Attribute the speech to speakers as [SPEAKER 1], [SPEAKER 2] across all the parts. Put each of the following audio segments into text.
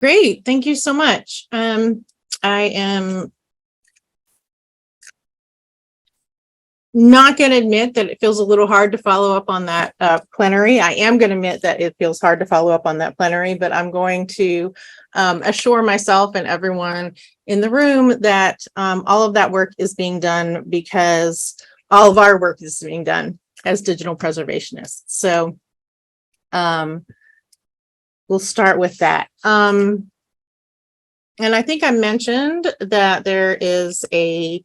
[SPEAKER 1] Great, thank you so much. I am not going to admit that it feels a little hard to follow up on that plenary. I am going to admit that it feels hard to follow up on that plenary, but I'm going to assure myself and everyone in the room that all of that work is being done because all of our work is being done as digital preservationists. So we'll start with that. And I think I mentioned that there is a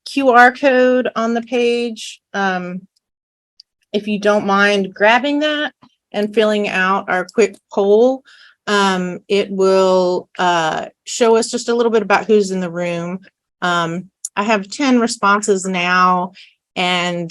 [SPEAKER 1] QR code on the page. If you don't mind grabbing that and filling out our quick poll, it will show us just a little bit about who's in the room. I have 10 responses now, and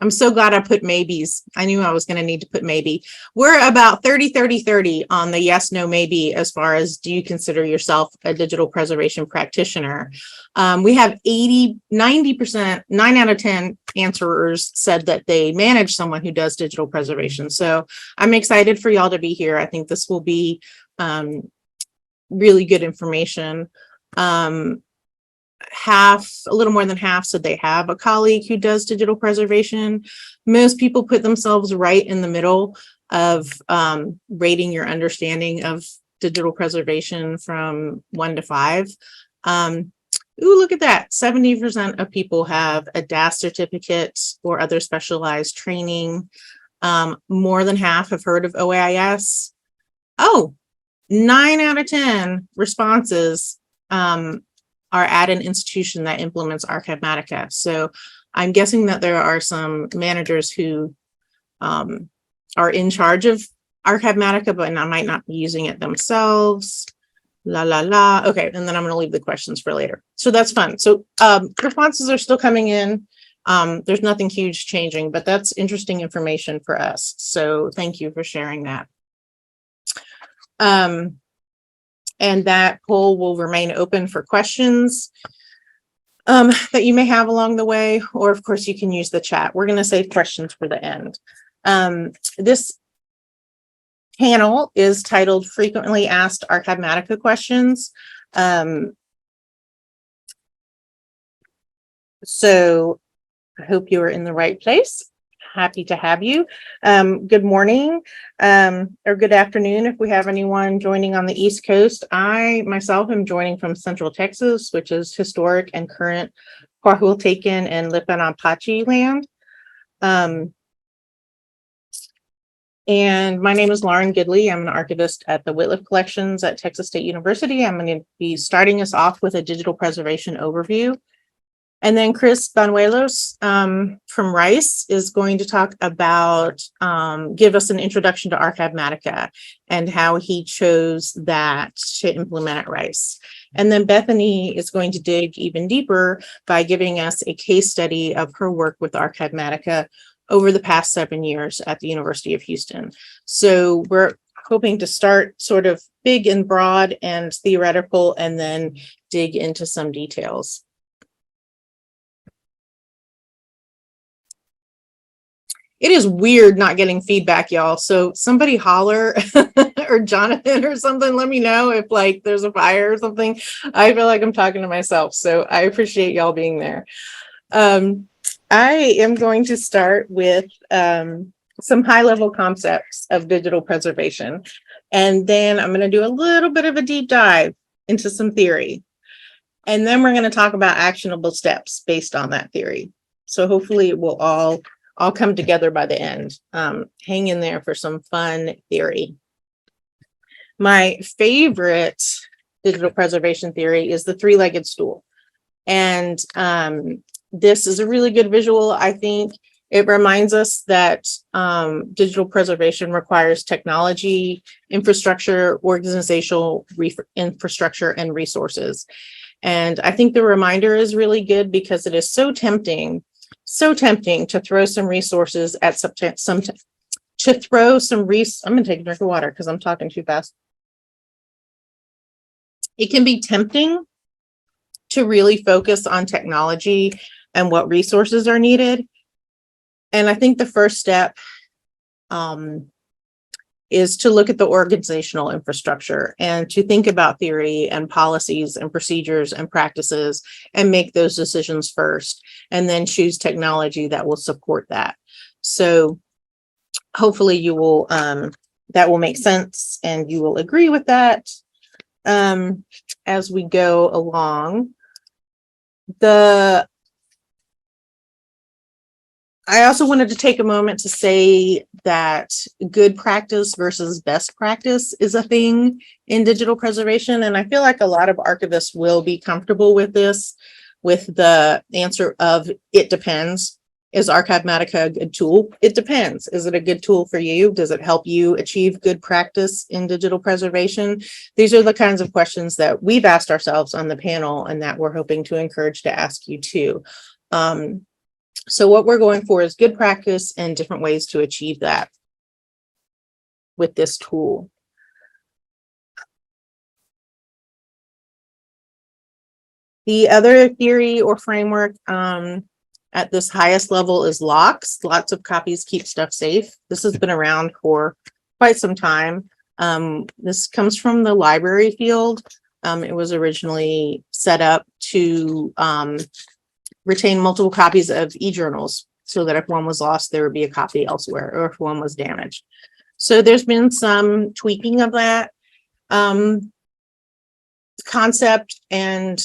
[SPEAKER 1] I'm so glad I put maybes. I knew I was going to need to put maybe. We're about 30 on the yes, no, maybe as far as do you consider yourself a digital preservation practitioner. We have 90%, 9 out of 10 answerers said that they manage someone who does digital preservation. So I'm excited for y'all to be here. I think this will be really good information. A little more than half said they have a colleague who does digital preservation. Most people put themselves right in the middle of rating your understanding of digital preservation from 1 to 5. Ooh, look at that. 70% of people have a DAS certificate or other specialized training. More than half have heard of OAIS. Oh, 9 out of 10 responses are at an institution that implements Archivematica. So I'm guessing that there are some managers who are in charge of Archivematica, but might not be using it themselves. Okay, and then I'm going to leave the questions for later. So that's fun. So responses are still coming in. There's nothing huge changing, but that's interesting information for us. So thank you for sharing that. And that poll will remain open for questions that you may have along the way, or of course you can use the chat. We're going to save questions for the end. This panel is titled Frequently Asked Archivematica Questions. So I hope you are in the right place. Happy to have you. Good morning or good afternoon if we have anyone joining on the East Coast. I myself am joining from Central Texas, which is historic and current Coahuiltecan and Lipan Apache land. And my name is Lauren Gidley. I'm an archivist at the Whitliff Collections at Texas State University. I'm going to be starting us off with a digital preservation overview. And then Chris Banuelos from Rice is going to talk about, give us an introduction to Archivematica and how he chose that to implement at Rice. And then Bethany is going to dig even deeper by giving us a case study of her work with Archivematica over the past 7 years at the University of Houston. So we're hoping to start sort of big and broad and theoretical and then dig into some details. It is weird not getting feedback, y'all. So somebody holler or Jonathan or something, let me know if like there's a fire or something. I feel like I'm talking to myself. So I appreciate y'all being there. I am going to start with some high-level concepts of digital preservation. And then I'm going to do a little bit of a deep dive into some theory. And then we're going to talk about actionable steps based on that theory. So hopefully it will all come together by the end. Hang in there for some fun theory. My favorite digital preservation theory is the three-legged stool. And this is a really good visual. I think it reminds us that digital preservation requires technology, infrastructure, organizational infrastructure, and resources. And I think the reminder is really good because it is so tempting to throw some resources at I'm going to take a drink of water because I'm talking too fast. It can be tempting to really focus on technology and what resources are needed. And I think the first step is to look at the organizational infrastructure and to think about theory and policies and procedures and practices and make those decisions first, and then choose technology that will support that. So hopefully you will, that will make sense and you will agree with that as we go along. I also wanted to take a moment to say that good practice versus best practice is a thing in digital preservation. And I feel like a lot of archivists will be comfortable with this, with the answer of it depends. Is Archivematica a good tool? It depends. Is it a good tool for you? Does it help you achieve good practice in digital preservation? These are the kinds of questions that we've asked ourselves on the panel and that we're hoping to encourage to ask you too. So what we're going for is good practice and different ways to achieve that with this tool. The other theory or framework at this highest level is locks. Lots of copies keep stuff safe. This has been around for quite some time. This comes from the library field. It was originally set up to retain multiple copies of e-journals so that if one was lost, there would be a copy elsewhere, or if one was damaged. So there's been some tweaking of that concept, and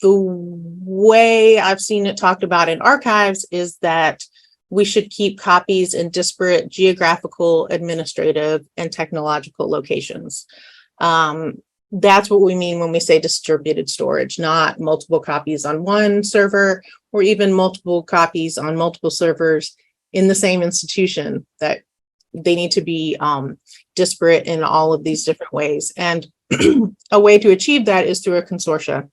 [SPEAKER 1] the way I've seen it talked about in archives is that we should keep copies in disparate geographical, administrative, and technological locations. That's what we mean when we say distributed storage, not multiple copies on one server or even multiple copies on multiple servers in the same institution, that they need to be disparate in all of these different ways. And a way to achieve that is through a consortia.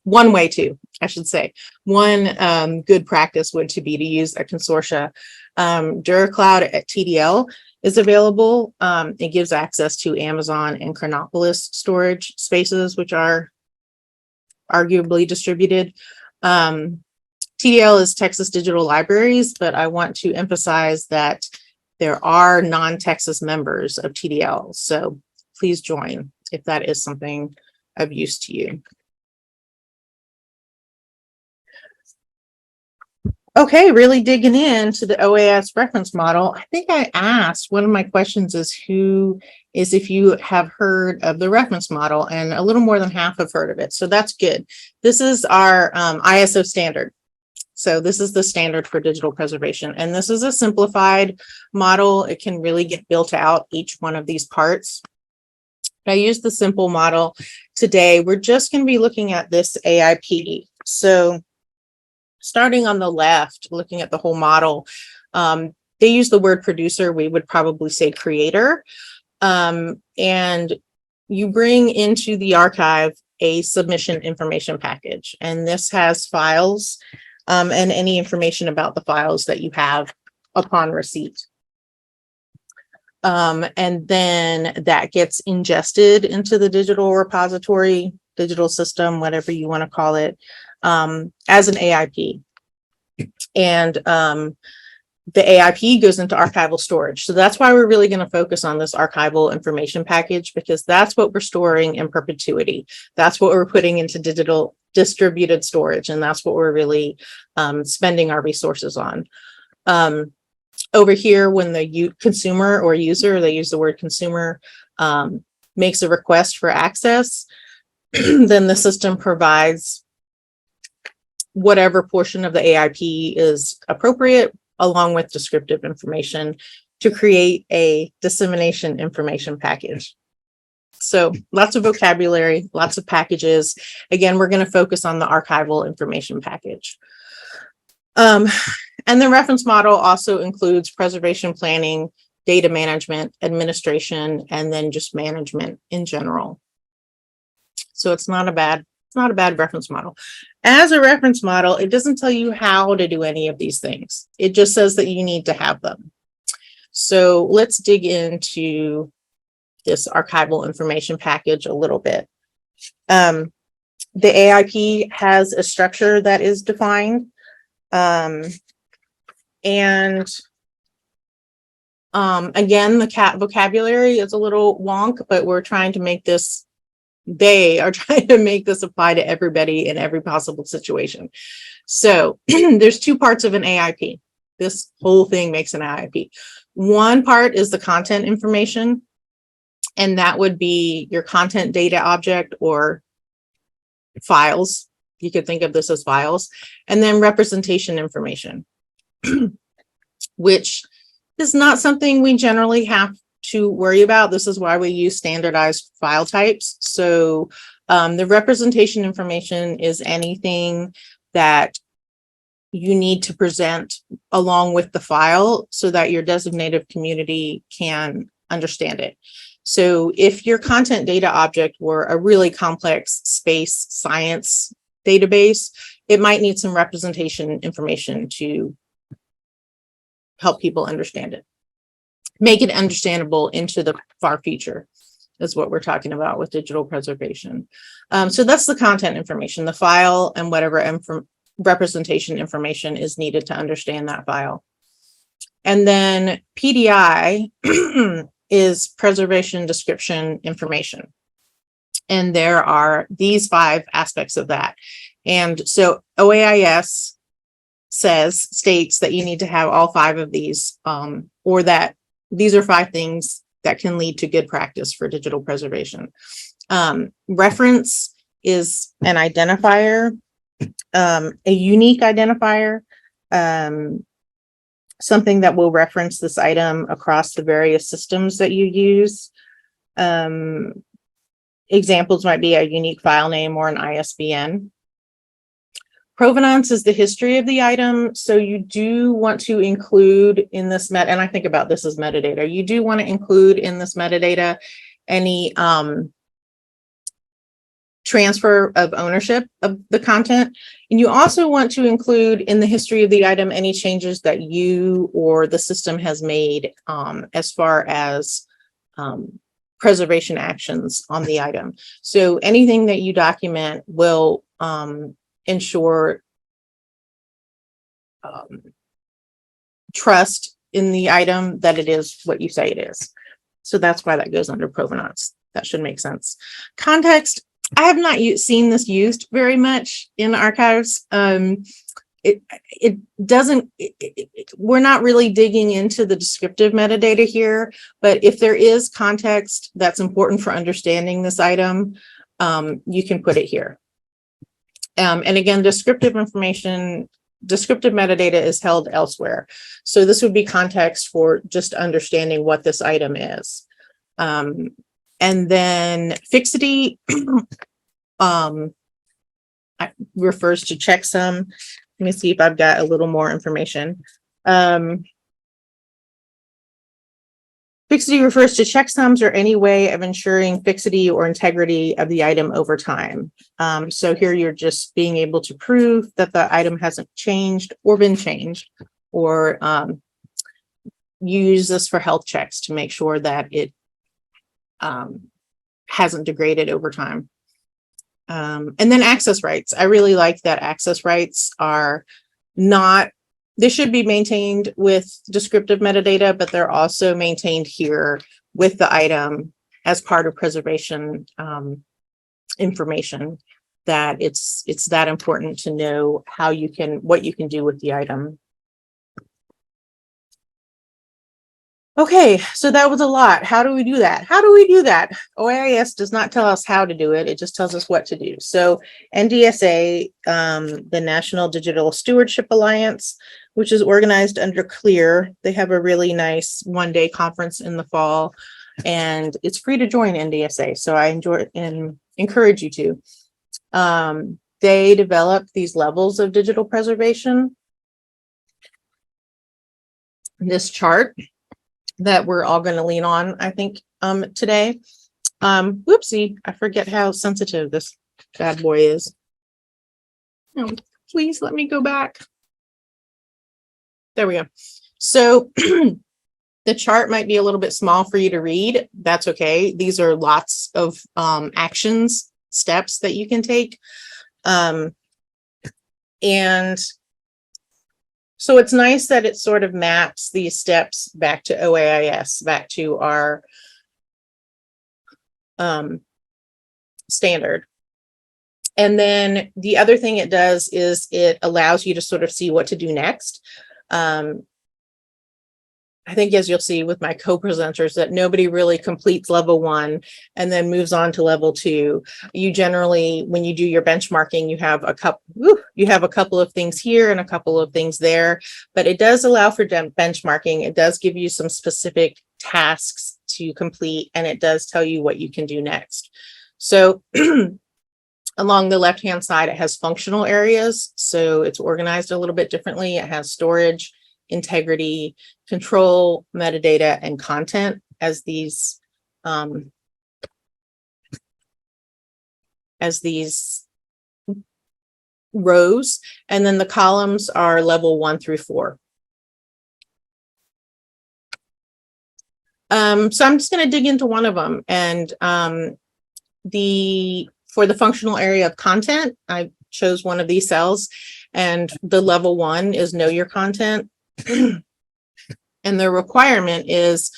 [SPEAKER 1] One way to, I should say, one good practice would to be to use a consortia. DuraCloud at TDL is available. It gives access to Amazon and Chronopolis storage spaces, which are arguably distributed. TDL is Texas Digital Libraries, but I want to emphasize that there are non-Texas members of TDL. So please join if that is something of use to you. Okay, really digging into the OAS reference model. I think I asked, one of my questions is if you have heard of the reference model, and a little more than half have heard of it. So that's good. This is our ISO standard. So this is the standard for digital preservation. And this is a simplified model. It can really get built out, each one of these parts. I use the simple model today. We're just going to be looking at this AIP. So starting on the left, looking at the whole model, they use the word producer. We would probably say creator. And you bring into the archive a submission information package. And this has files and any information about the files that you have upon receipt. And then that gets ingested into the digital repository, digital system, whatever you want to call it, as an AIP. And the AIP goes into archival storage. So that's why we're really going to focus on this archival information package, because that's what we're storing in perpetuity. That's what we're putting into digital distributed storage. And that's what we're really spending our resources on. Over here, when the consumer or user, they use the word consumer, makes a request for access, then the system provides whatever portion of the AIP is appropriate, along with descriptive information, to create a dissemination information package. So lots of vocabulary, lots of packages. Again, we're going to focus on the archival information package. And the reference model also includes preservation planning, data management, administration, and then just management in general. So it's not a bad reference model. As a reference model, it doesn't tell you how to do any of these things. It just says that you need to have them. So let's dig into this archival information package a little bit. The AIP has a structure that is defined. And Again, the vocabulary is a little wonk, but we're trying to make this, they are trying to make this apply to everybody in every possible situation. So there's two parts of an AIP. This whole thing makes an AIP. One part is the content information, and that would be your content data object or files. You could think of this as files. And then representation information, which is not something we generally have to worry about. This is why we use standardized file types. So the representation information is anything that you need to present along with the file so that your designated community can understand it. So if your content data object were a really complex space science database, it might need some representation information to help people understand it. Make it understandable into the far future is what we're talking about with digital preservation. So that's the content information, the file, and whatever representation information is needed to understand that file. And then PDI is preservation description information. And there are these 5 aspects of that. And so OAIS states that you need to have all 5 of these, or that these are 5 things that can lead to good practice for digital preservation. Reference is an identifier, a unique identifier, something that will reference this item across the various systems that you use. Examples might be a unique file name or an ISBN. Provenance is the history of the item. So you do want to include in this and I think about this as metadata. You do want to include in this metadata any transfer of ownership of the content. And you also want to include in the history of the item any changes that you or the system has made as far as preservation actions on the item. So anything that you document will ensure trust in the item that it is what you say it is. So that's why that goes under provenance. That should make sense. Context, I have not seen this used very much in archives. It doesn't, we're not really digging into the descriptive metadata here, but if there is context that's important for understanding this item, you can put it here. And again, descriptive information, descriptive metadata is held elsewhere. So this would be context for just understanding what this item is. And then fixity refers to checksum. Let me see if I've got a little more information. Fixity refers to checksums or any way of ensuring fixity or integrity of the item over time. So here you're just being able to prove that the item hasn't changed or been changed, or you use this for health checks to make sure that it hasn't degraded over time. And then access rights. I really like that access rights are not, they should be maintained with descriptive metadata, but they're also maintained here with the item as part of preservation information, that it's that important to know how you can, what you can do with the item. Okay, so that was a lot. How do we do that? How do we do that? OAIS does not tell us how to do it. It just tells us what to do. So NDSA, the National Digital Stewardship Alliance, which is organized under CLEAR. They have a really nice one-day conference in the fall, and it's free to join NDSA. So I enjoy and encourage you to. They develop these levels of digital preservation. This chart that we're all going to lean on, I think, today. Whoopsie, I forget how sensitive this bad boy is. Oh, please let me go back. There we go. So the chart might be a little bit small for you to read. That's okay. These are lots of actions, steps that you can take. And So it's nice that it sort of maps these steps back to OAIS, back to our standard. And then the other thing it does is it allows you to sort of see what to do next. I think, as you'll see with my co-presenters, that nobody really completes level 1 and then moves on to level 2. You generally, when you do your benchmarking, you have a couple of things here and a couple of things there, but it does allow for benchmarking. It does give you some specific tasks to complete, and it does tell you what you can do next. So along the left-hand side, it has functional areas. So it's organized a little bit differently. It has storage, integrity, control, metadata, and content as these rows. And then the columns are level 1 through 4. So I'm just going to dig into one of them. And for the functional area of content, I chose one of these cells, and the level 1 is know your content. And the requirement is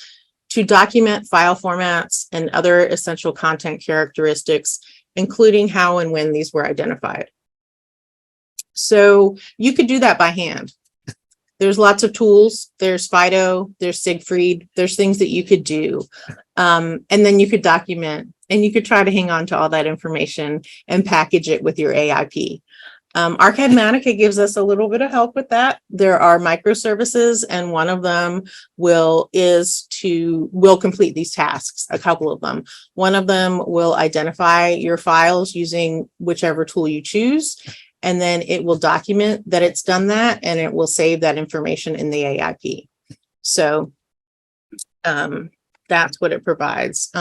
[SPEAKER 1] to document file formats and other essential content characteristics, including how and when these were identified. So you could do that by hand. There's lots of tools. There's Fido, there's Siegfried, there's things that you could do. And then you could document, and you could try to hang on to all that information and package it with your AIP. Archivematica gives us a little bit of help with that. There are microservices, and one of them will complete these tasks, a couple of them. One of them will identify your files using whichever tool you choose, and then it will document that it's done that, and it will save that information in the AIP. So that's what it provides.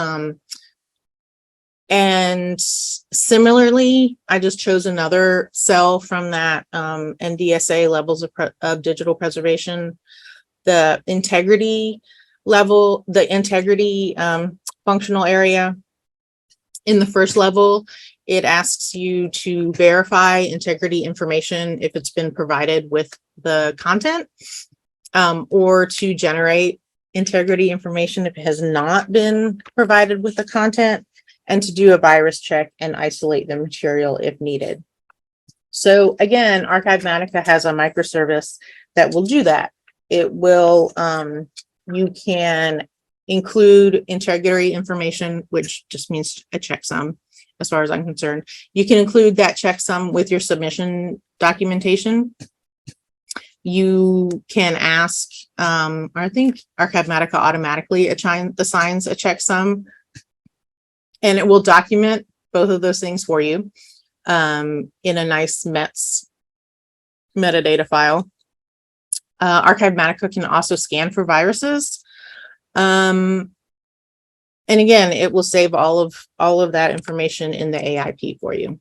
[SPEAKER 1] And similarly, I just chose another cell from that NDSA levels of digital preservation. The integrity level, the integrity functional area. In the first level, it asks you to verify integrity information if it's been provided with the content, or to generate integrity information if it has not been provided with the content, and to do a virus check and isolate the material if needed. So again, Archivematica has a microservice that will do that. It will, you can include integrity information, which just means a checksum, as far as I'm concerned. You can include that checksum with your submission documentation. You can ask, I think Archivematica automatically assigns a checksum, and it will document both of those things for you in a nice METS metadata file. Archivematica can also scan for viruses. And again, it will save all of that information in the AIP for you.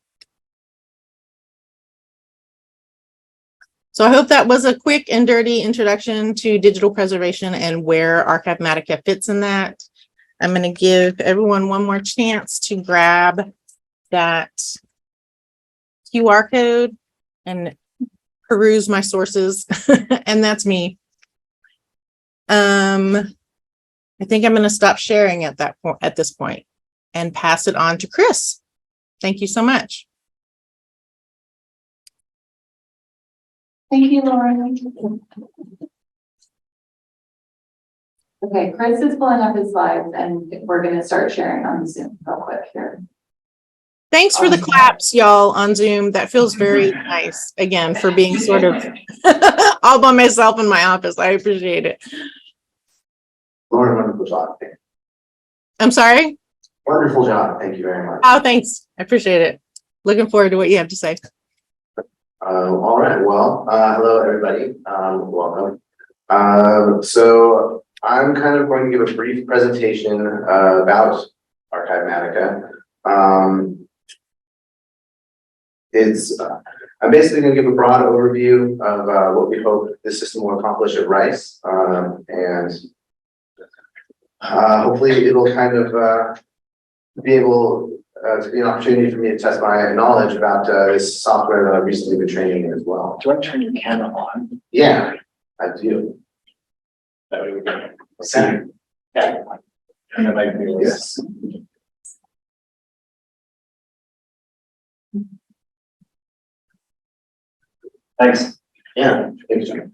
[SPEAKER 1] So I hope that was a quick and dirty introduction to digital preservation and where Archivematica fits in that. I'm going to give everyone one more chance to grab that QR code and peruse my sources, and that's me. I think I'm going to stop sharing at this point and pass it on to Chris. Thank you so much.
[SPEAKER 2] Thank you, Lauren. Okay, Chris is pulling up his slides, and we're going to start sharing on Zoom real quick here.
[SPEAKER 1] Thanks for the claps, y'all, on Zoom. That feels very nice, again, for being sort of all by myself in my office. I appreciate it.
[SPEAKER 3] Lauren, wonderful job.
[SPEAKER 1] I'm sorry?
[SPEAKER 3] Wonderful job. Thank you very much.
[SPEAKER 1] Oh, thanks. I appreciate it. Looking forward to what you have to say.
[SPEAKER 3] All right. Well, hello, everybody. Welcome. So I'm kind of going to give a brief presentation about Archivematica. I'm basically going to give a broad overview of what we hope this system will accomplish at Rice, and hopefully it'll kind of be able to be an opportunity for me to test my knowledge about this software that I've recently been training in as well.
[SPEAKER 4] Do I turn your camera on?
[SPEAKER 3] Yeah, I do.
[SPEAKER 4] That way we can see. Yeah. And then I can
[SPEAKER 3] Yes.
[SPEAKER 4] Thanks.
[SPEAKER 3] Yeah. Thank you.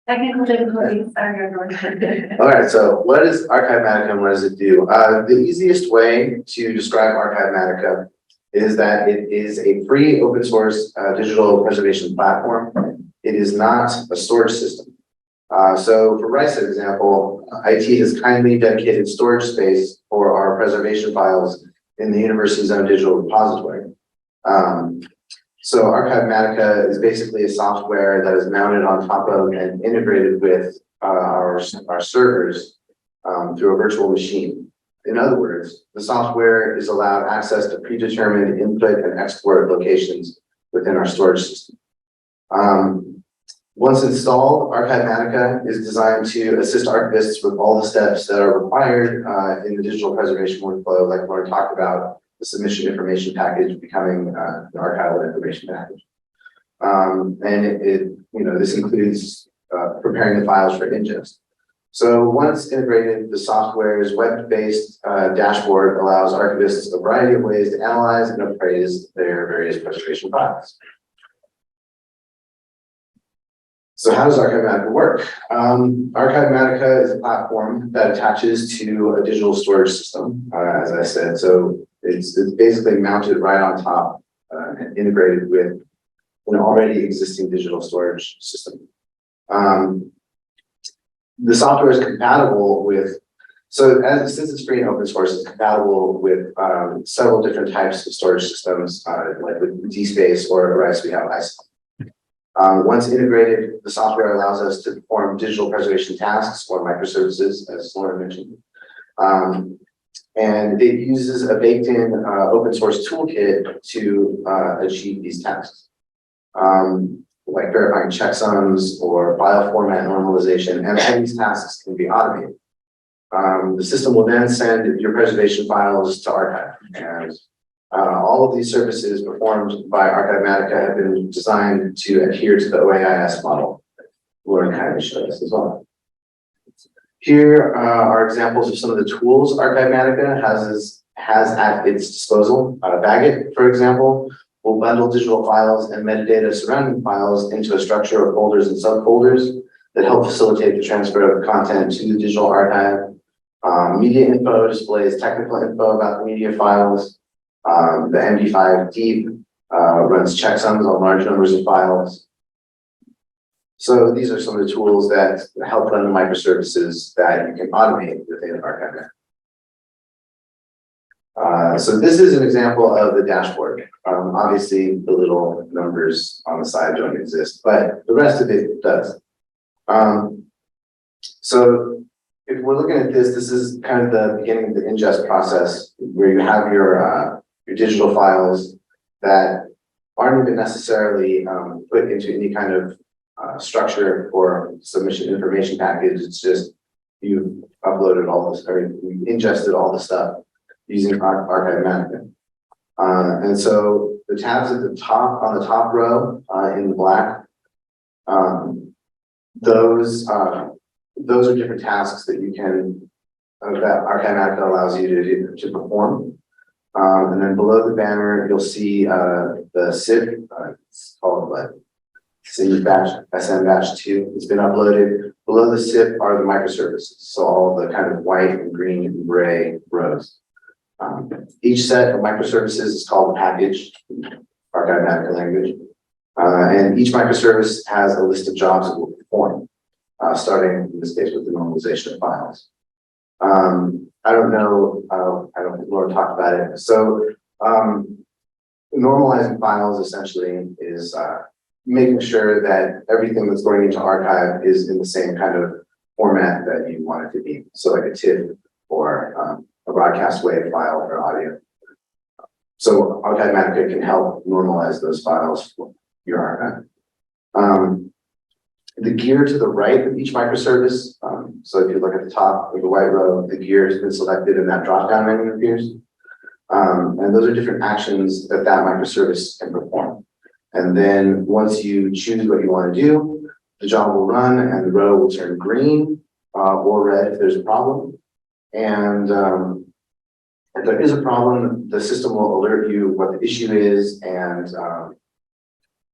[SPEAKER 2] Technical difficulties are going.
[SPEAKER 3] All right, so what is Archivematica and what does it do? The easiest way to describe Archivematica is that it is a free open source digital preservation platform. It is not a storage system. So for Rice, for example, IT has kindly dedicated storage space for our preservation files in the university's own digital repository. So Archivematica is basically a software that is mounted on top of and integrated with our servers through a virtual machine. In other words, the software is allowed access to predetermined input and export locations within our storage system. Once installed, Archivematica is designed to assist archivists with all the steps that are required in the digital preservation workflow, like Lauren talked about, the submission information package becoming the archival information package. And this includes preparing the files for ingest. So once integrated, the software's web-based dashboard allows archivists a variety of ways to analyze and appraise their various preservation files. So how does Archivematica work? Archivematica is a platform that attaches to a digital storage system, as I said. So it's basically mounted right on top and integrated with an already existing digital storage system. The software is compatible with, since it's free and open source, it's compatible with several different types of storage systems, like with DSpace or Rice, we have ISO. Once integrated, the software allows us to perform digital preservation tasks or microservices, as Lauren mentioned. And it uses a baked-in open source toolkit to achieve these tasks, like verifying checksums or file format normalization, and all these tasks can be automated. The system will then send your preservation files to archive, and all of these services performed by Archivematica have been designed to adhere to the OAIS model. Lauren kindly showed us as well. Here are examples of some of the tools Archivematica has at its disposal. Baggett, for example, will bundle digital files and metadata surrounding files into a structure of folders and subfolders that help facilitate the transfer of content to the digital archive. Media info displays technical info about the media files. The MD5 Deep runs checksums on large numbers of files. So these are some of the tools that help run the microservices that you can automate within Archivematica. So this is an example of the dashboard. Obviously, the little numbers on the side don't exist, but the rest of it does. So if we're looking at this, this is kind of the beginning of the ingest process where you have your digital files that aren't even necessarily put into any kind of structure or submission information package. It's just you've uploaded all this, or you ingested all the stuff using Archivematica. And so the tabs at the top, on the top row in the black, those are different tasks that you can, that Archivematica allows you to perform. And then below the banner, you'll see the SIP, it's called what? SIM batch, SM batch 2. It's been uploaded. Below the SIP are the microservices. So all the kind of white and green and gray rows. Each set of microservices is called a package, Archivematica language. And each microservice has a list of jobs it will perform, starting in this case with the normalization of files. I don't know, I don't think Laura talked about it. So normalizing files essentially is making sure that everything that's going into archive is in the same kind of format that you want it to be. So like a TIFF or a broadcast wave file for audio. So Archivematica can help normalize those files for your archive. The gear to the right of each microservice, so if you look at the top of the white row, the gear has been selected and that drop-down menu appears. And those are different actions that that microservice can perform. And then once you choose what you want to do, the job will run and the row will turn green or red if there's a problem. And if there is a problem, the system will alert you what the issue is, and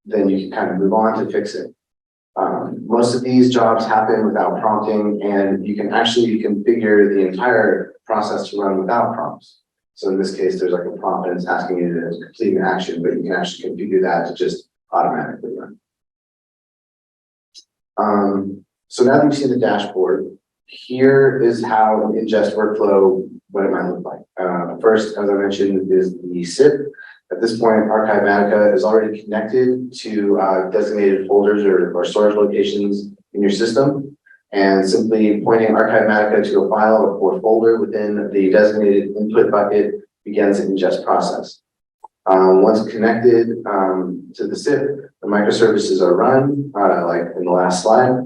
[SPEAKER 3] then you can kind of move on to fix it. Most of these jobs happen without prompting, and you can actually configure the entire process to run without prompts. So in this case, there's like a prompt and it's asking you to complete an action, but you can actually configure that to just automatically run. So now that we've seen the dashboard, here is how an ingest workflow, what it might look like. First, as I mentioned, is the SIP. At this point, Archivematica is already connected to designated folders or storage locations in your system. And simply pointing Archivematica to a file or folder within the designated input bucket begins the ingest process. Once connected to the SIP, the microservices are run, like in the last slide.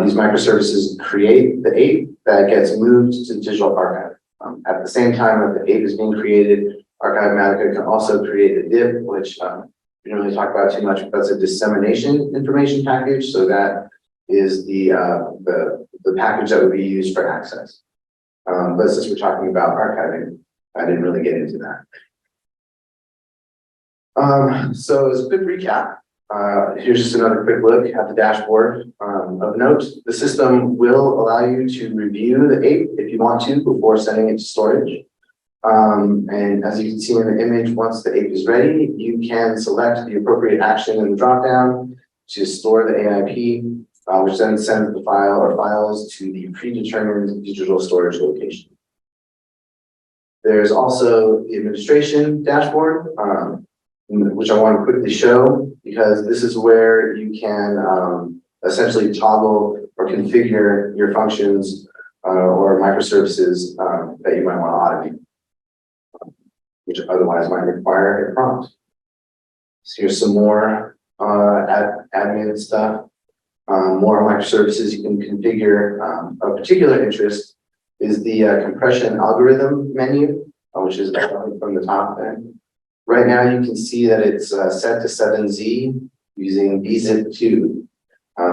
[SPEAKER 3] These microservices create the ape that gets moved to the digital archive. At the same time that the ape is being created, Archivematica can also create a DIP, which we don't really talk about too much, but that's a dissemination information package. So that is the package that would be used for access. But since we're talking about archiving, I didn't really get into that. So as a quick recap, here's just another quick look at the dashboard. Of note, the system will allow you to review the ape if you want to before sending it to storage. And as you can see in the image, once the ape is ready, you can select the appropriate action in the dropdown to store the AIP, which then sends the file or files to the predetermined digital storage location. There's also the administration dashboard, which I want to quickly show, because this is where you can essentially toggle or configure your functions or microservices that you might want to automate, which otherwise might require a prompt. So here's some more admin stuff. More microservices you can configure. Of particular interest is the compression algorithm menu, which is from the top there. Right now you can see that it's set to 7Z using bzip2,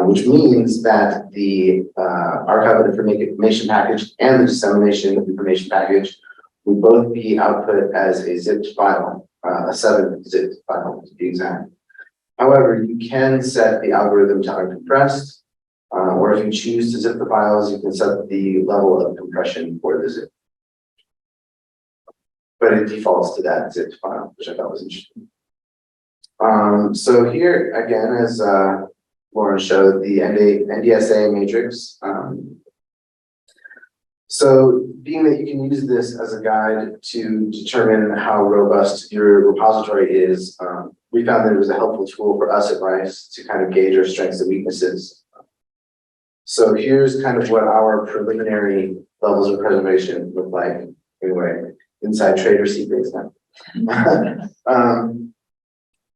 [SPEAKER 3] which means that the archive information package and the dissemination information package would both be output as a zipped file, a 7-zip file to be exact. However, you can set the algorithm to uncompressed, or if you choose to zip the files, you can set the level of compression for the zip. But it defaults to that zipped file, which I thought was interesting. So here, again, as Lauren showed, the NDSA Matrix. So being that you can use this as a guide to determine how robust your repository is, we found that it was a helpful tool for us at Rice to kind of gauge our strengths and weaknesses. So here's kind of what our preliminary levels of preservation look like, anyway, inside trader secrets now.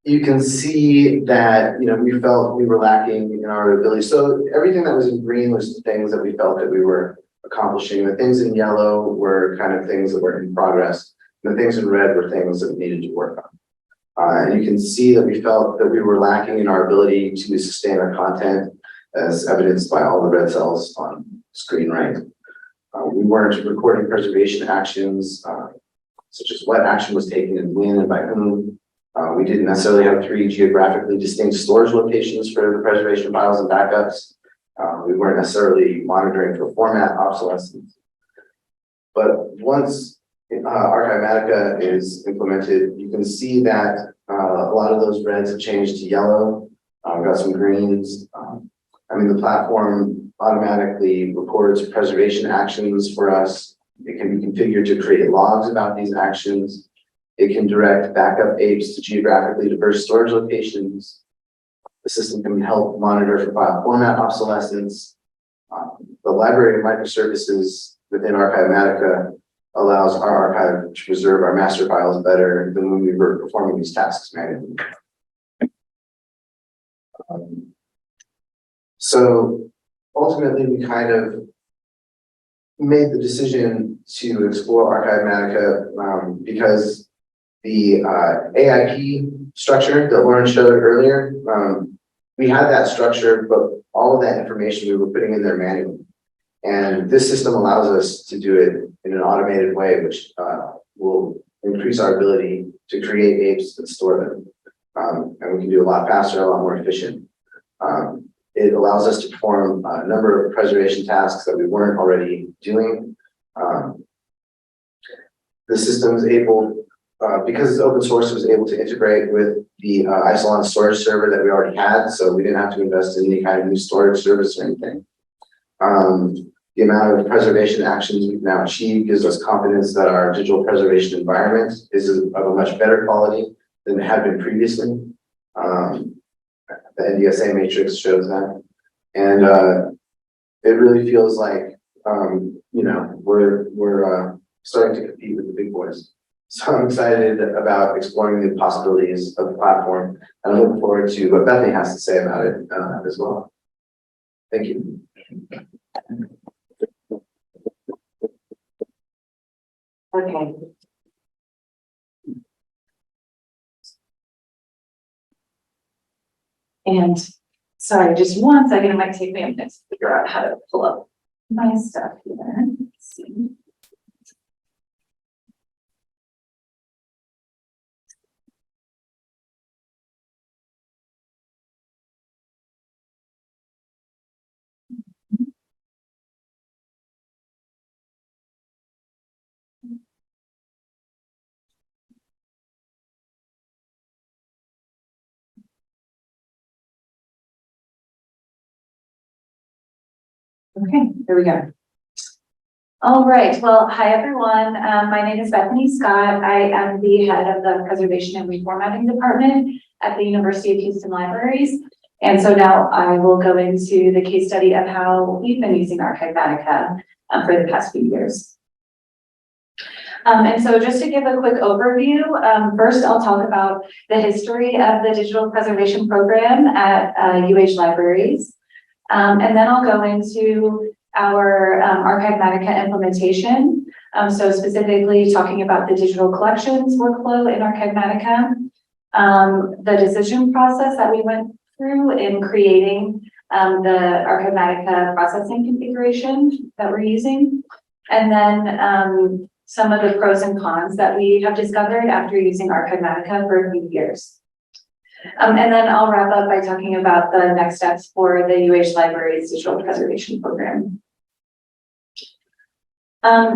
[SPEAKER 3] You can see that, we felt we were lacking in our ability. So everything that was in green was the things that we felt that we were accomplishing. The things in yellow were kind of things that were in progress. And the things in red were things that we needed to work on. And you can see that we felt that we were lacking in our ability to sustain our content, as evidenced by all the red cells on screen right. We weren't recording preservation actions, such as what action was taken and when and by whom. We didn't necessarily have 3 geographically distinct storage locations for the preservation files and backups. We weren't necessarily monitoring for format obsolescence. But once Archivematica is implemented, you can see that a lot of those reds have changed to yellow. We've got some greens. The platform automatically records preservation actions for us. It can be configured to create logs about these actions. It can direct backup apes to geographically diverse storage locations. The system can help monitor for file format obsolescence. The library of microservices within Archivematica allows our archive to preserve our master files better than when we were performing these tasks manually. So ultimately, we kind of made the decision to explore Archivematica because the AIP structure that Lauren showed earlier, we had that structure, but all of that information we were putting in there manually. And this system allows us to do it in an automated way, which will increase our ability to create apes and store them. And we can do a lot faster, a lot more efficient. It allows us to perform a number of preservation tasks that we weren't already doing. The system is able, because it's open source, it was able to integrate with the Isilon storage server that we already had, so we didn't have to invest in any kind of new storage service or anything. The amount of preservation actions we've now achieved gives us confidence that our digital preservation environment is of a much better quality than it had been previously. The NDSA Matrix shows that. And it really feels like, you know, we're starting to compete with the big boys. So I'm excited about exploring the possibilities of the platform, and I'm looking forward to what Bethany has to say about it as well. Thank you.
[SPEAKER 2] Okay. And sorry, just 1 second, it might take me a minute to figure out how to pull up my stuff here. Let's see. Okay, there we go. All right, well, hi everyone. My name is Bethany Scott. I am the head of the Preservation and Reformatting Department at the University of Houston Libraries. And so now I will go into the case study of how we've been using Archivematica for the past few years. And so just to give a quick overview, first I'll talk about the history of the digital preservation program at UH Libraries. And then I'll go into our Archivematica implementation. So specifically talking about the digital collections workflow in Archivematica, the decision process that we went through in creating the Archivematica processing configuration that we're using, and then some of the pros and cons that we have discovered after using Archivematica for a few years. And then I'll wrap up by talking about the next steps for the UH Libraries digital preservation program.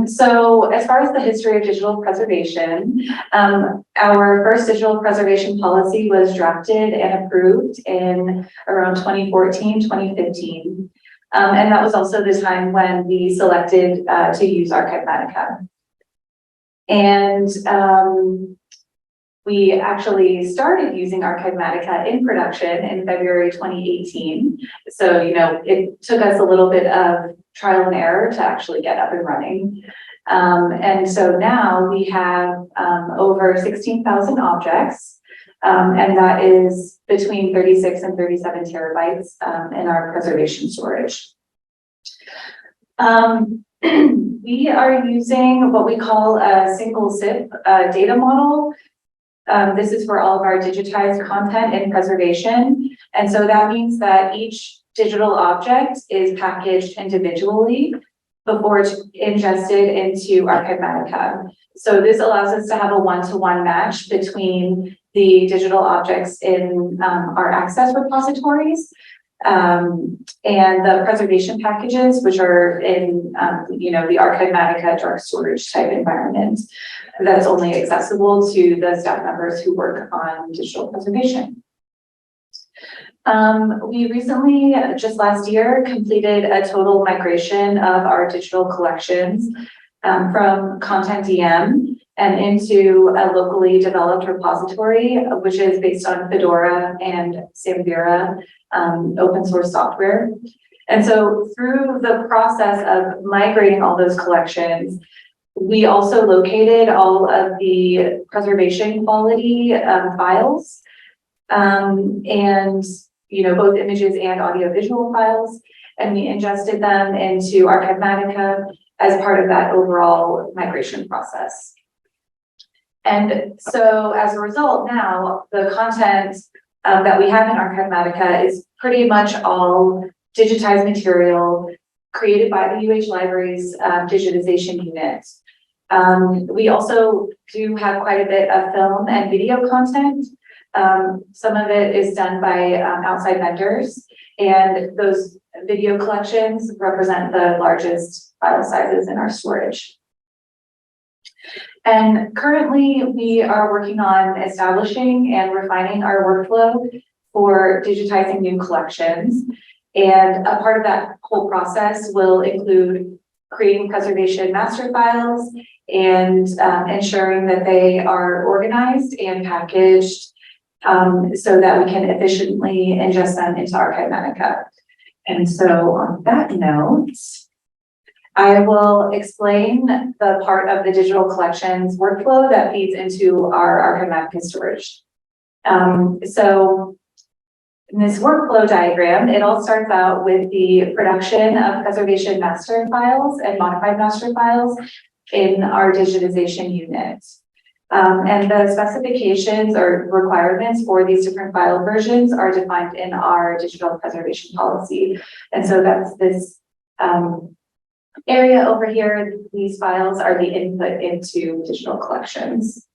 [SPEAKER 2] So as far as the history of digital preservation, our first digital preservation policy was drafted and approved in around 2014, 2015. And that was also the time when we selected to use Archivematica. And we actually started using Archivematica in production in February 2018. So, you know, it took us a little bit of trial and error to actually get up and running. And so now we have over 16,000 objects, and that is between 36 and 37 terabytes in our preservation storage. We are using what we call a single zip data model. This is for all of our digitized content in preservation. And so that means that each digital object is packaged individually before it's ingested into Archivematica. So this allows us to have a one-to-one match between the digital objects in our access repositories and the preservation packages, which are in you know, the Archivematica dark storage type environment that's only accessible to the staff members who work on digital preservation. We recently, just last year, completed a total migration of our digital collections from Content DM and into a locally developed repository, which is based on Fedora and Samvera open source software. And so through the process of migrating all those collections, we also located all of the preservation quality files, and both images and audiovisual files, and we ingested them into Archivematica as part of that overall migration process. And so as a result, now the content that we have in Archivematica is pretty much all digitized material created by the UH Libraries digitization unit. We also do have quite a bit of film and video content. Some of it is done by outside vendors, and those video collections represent the largest file sizes in our storage. And currently we are working on establishing and refining our workflow for digitizing new collections. And a part of that whole process will include creating preservation master files and ensuring that they are organized and packaged so that we can efficiently ingest them into Archivematica. And so on that note, I will explain the part of the digital collections workflow that feeds into our Archivematica storage. So in this workflow diagram, it all starts out with the production of preservation master files and modified master files in our digitization unit. And the specifications or requirements for these different file versions are defined in our digital preservation policy. And so that's this area over here. These files are the input into digital collections.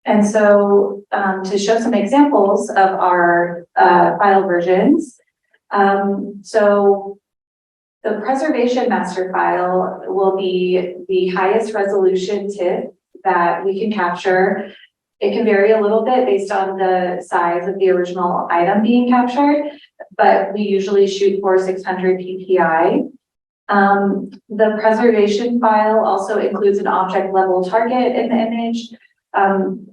[SPEAKER 2] And so to show some examples of our file versions, so the preservation master file will be the highest resolution TIFF that we can capture. It can vary a little bit based on the size of the original item being captured, but we usually shoot for 600 PPI. The preservation file also includes an object level target in the image.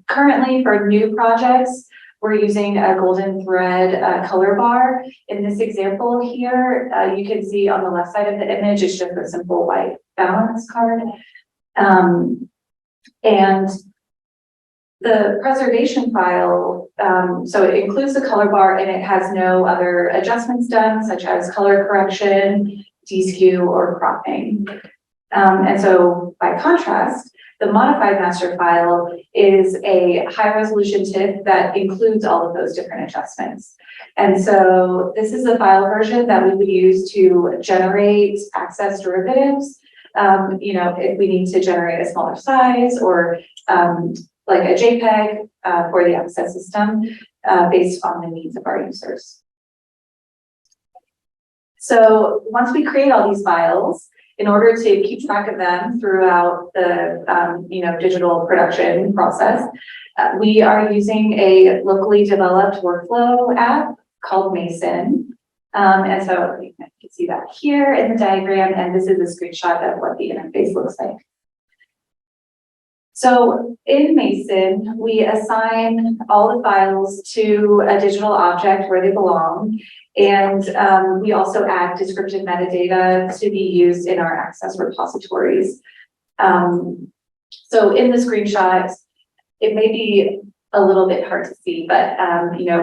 [SPEAKER 2] Currently for new projects, we're using a golden thread color bar. In this example here, you can see on the left side of the image, it's just a simple white balance card. And the preservation file, so it includes the color bar and it has no other adjustments done, such as color correction, deskew, or cropping. And so by contrast, the modified master file is a high resolution TIFF that includes all of those different adjustments. And so this is the file version that we would use to generate access derivatives. If we need to generate a smaller size or like a JPEG for the access system based on the needs of our users. So once we create all these files, in order to keep track of them throughout the digital production process, we are using a locally developed workflow app called Mason. And so you can see that here in the diagram, and this is a screenshot of what the interface looks like. So in Mason, we assign all the files to a digital object where they belong. And we also add descriptive metadata to be used in our access repositories. So in the screenshot, it may be a little bit hard to see, but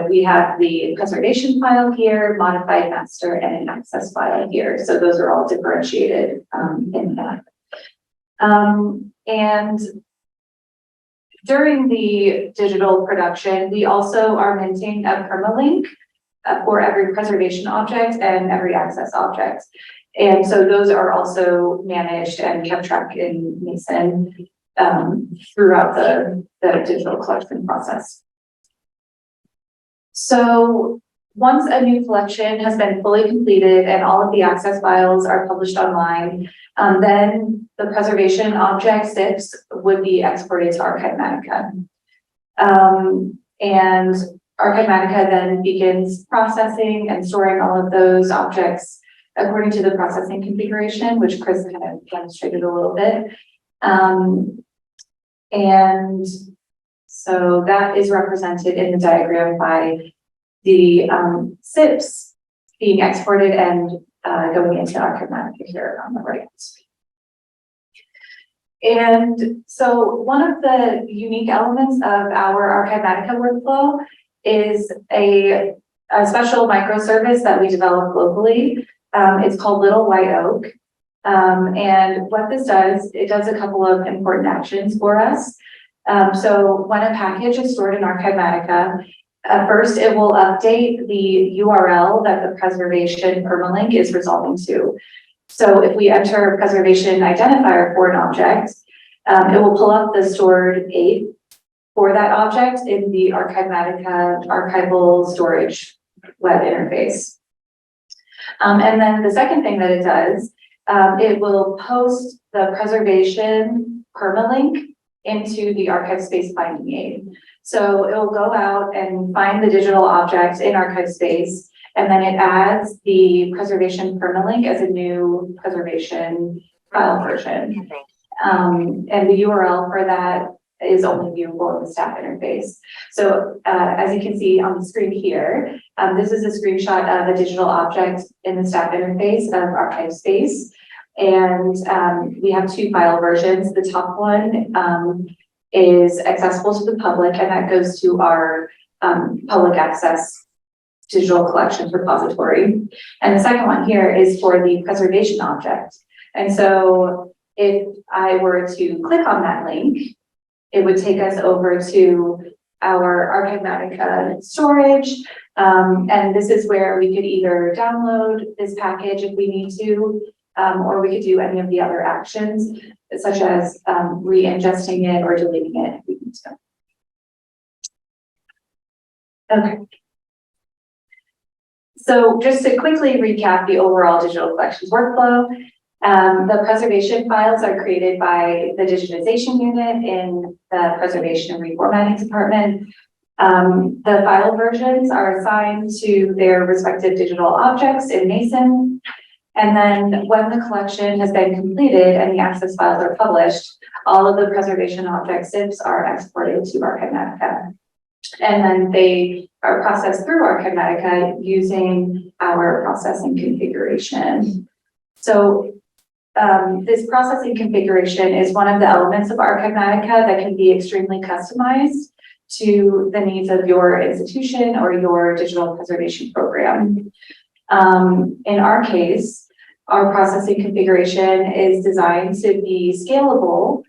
[SPEAKER 2] we have the preservation file here, modified master, and an access file here. So those are all differentiated in that. And during the digital production, we also are minting a permalink for every preservation object and every access object. And so those are also managed and kept track in Mason throughout the digital collection process. So once a new collection has been fully completed and all of the access files are published online, then the preservation object SIFs would be exported to Archivematica. And Archivematica then begins processing and storing all of those objects according to the processing configuration, which Chris kind of demonstrated a little bit. And so that is represented in the diagram by the SIPs being exported and going into Archivematica here on the right. And so one of the unique elements of our Archivematica workflow is a special microservice that we developed locally. It's called Little White Oak. And what this does, it does a couple of important actions for us. So when a package is stored in Archivematica, first it will update the URL that the preservation permalink is resolving to. So if we enter a preservation identifier for an object, it will pull up the stored ape for that object in the Archivematica archival storage web interface. And then the second thing that it does, it will post the preservation permalink into the archive space finding aid. So it will go out and find the digital object in archive space, and then it adds the preservation permalink as a new preservation file version. And the URL for that is only viewable in the staff interface. So as you can see on the screen here, this is a screenshot of a digital object in the staff interface of archive space. And we have two file versions. The top one is accessible to the public, and that goes to our public access digital collections repository. And the second one here is for the preservation object. And so if I were to click on that link, it would take us over to our Archivematica storage. And this is where we could either download this package if we need to, or we could do any of the other actions, such as re-ingesting it or deleting it if we need to. Okay. So just to quickly recap the overall digital collections workflow, the preservation files are created by the digitization unit in the preservation and reformatting department. The file versions are assigned to their respective digital objects in Mason. And then when the collection has been completed and the access files are published, all of the preservation object SIPs are exported to Archivematica. And then they are processed through Archivematica using our processing configuration. So this processing configuration is one of the elements of Archivematica that can be extremely customized to the needs of your institution or your digital preservation program. In our case, our processing configuration is designed to be scalable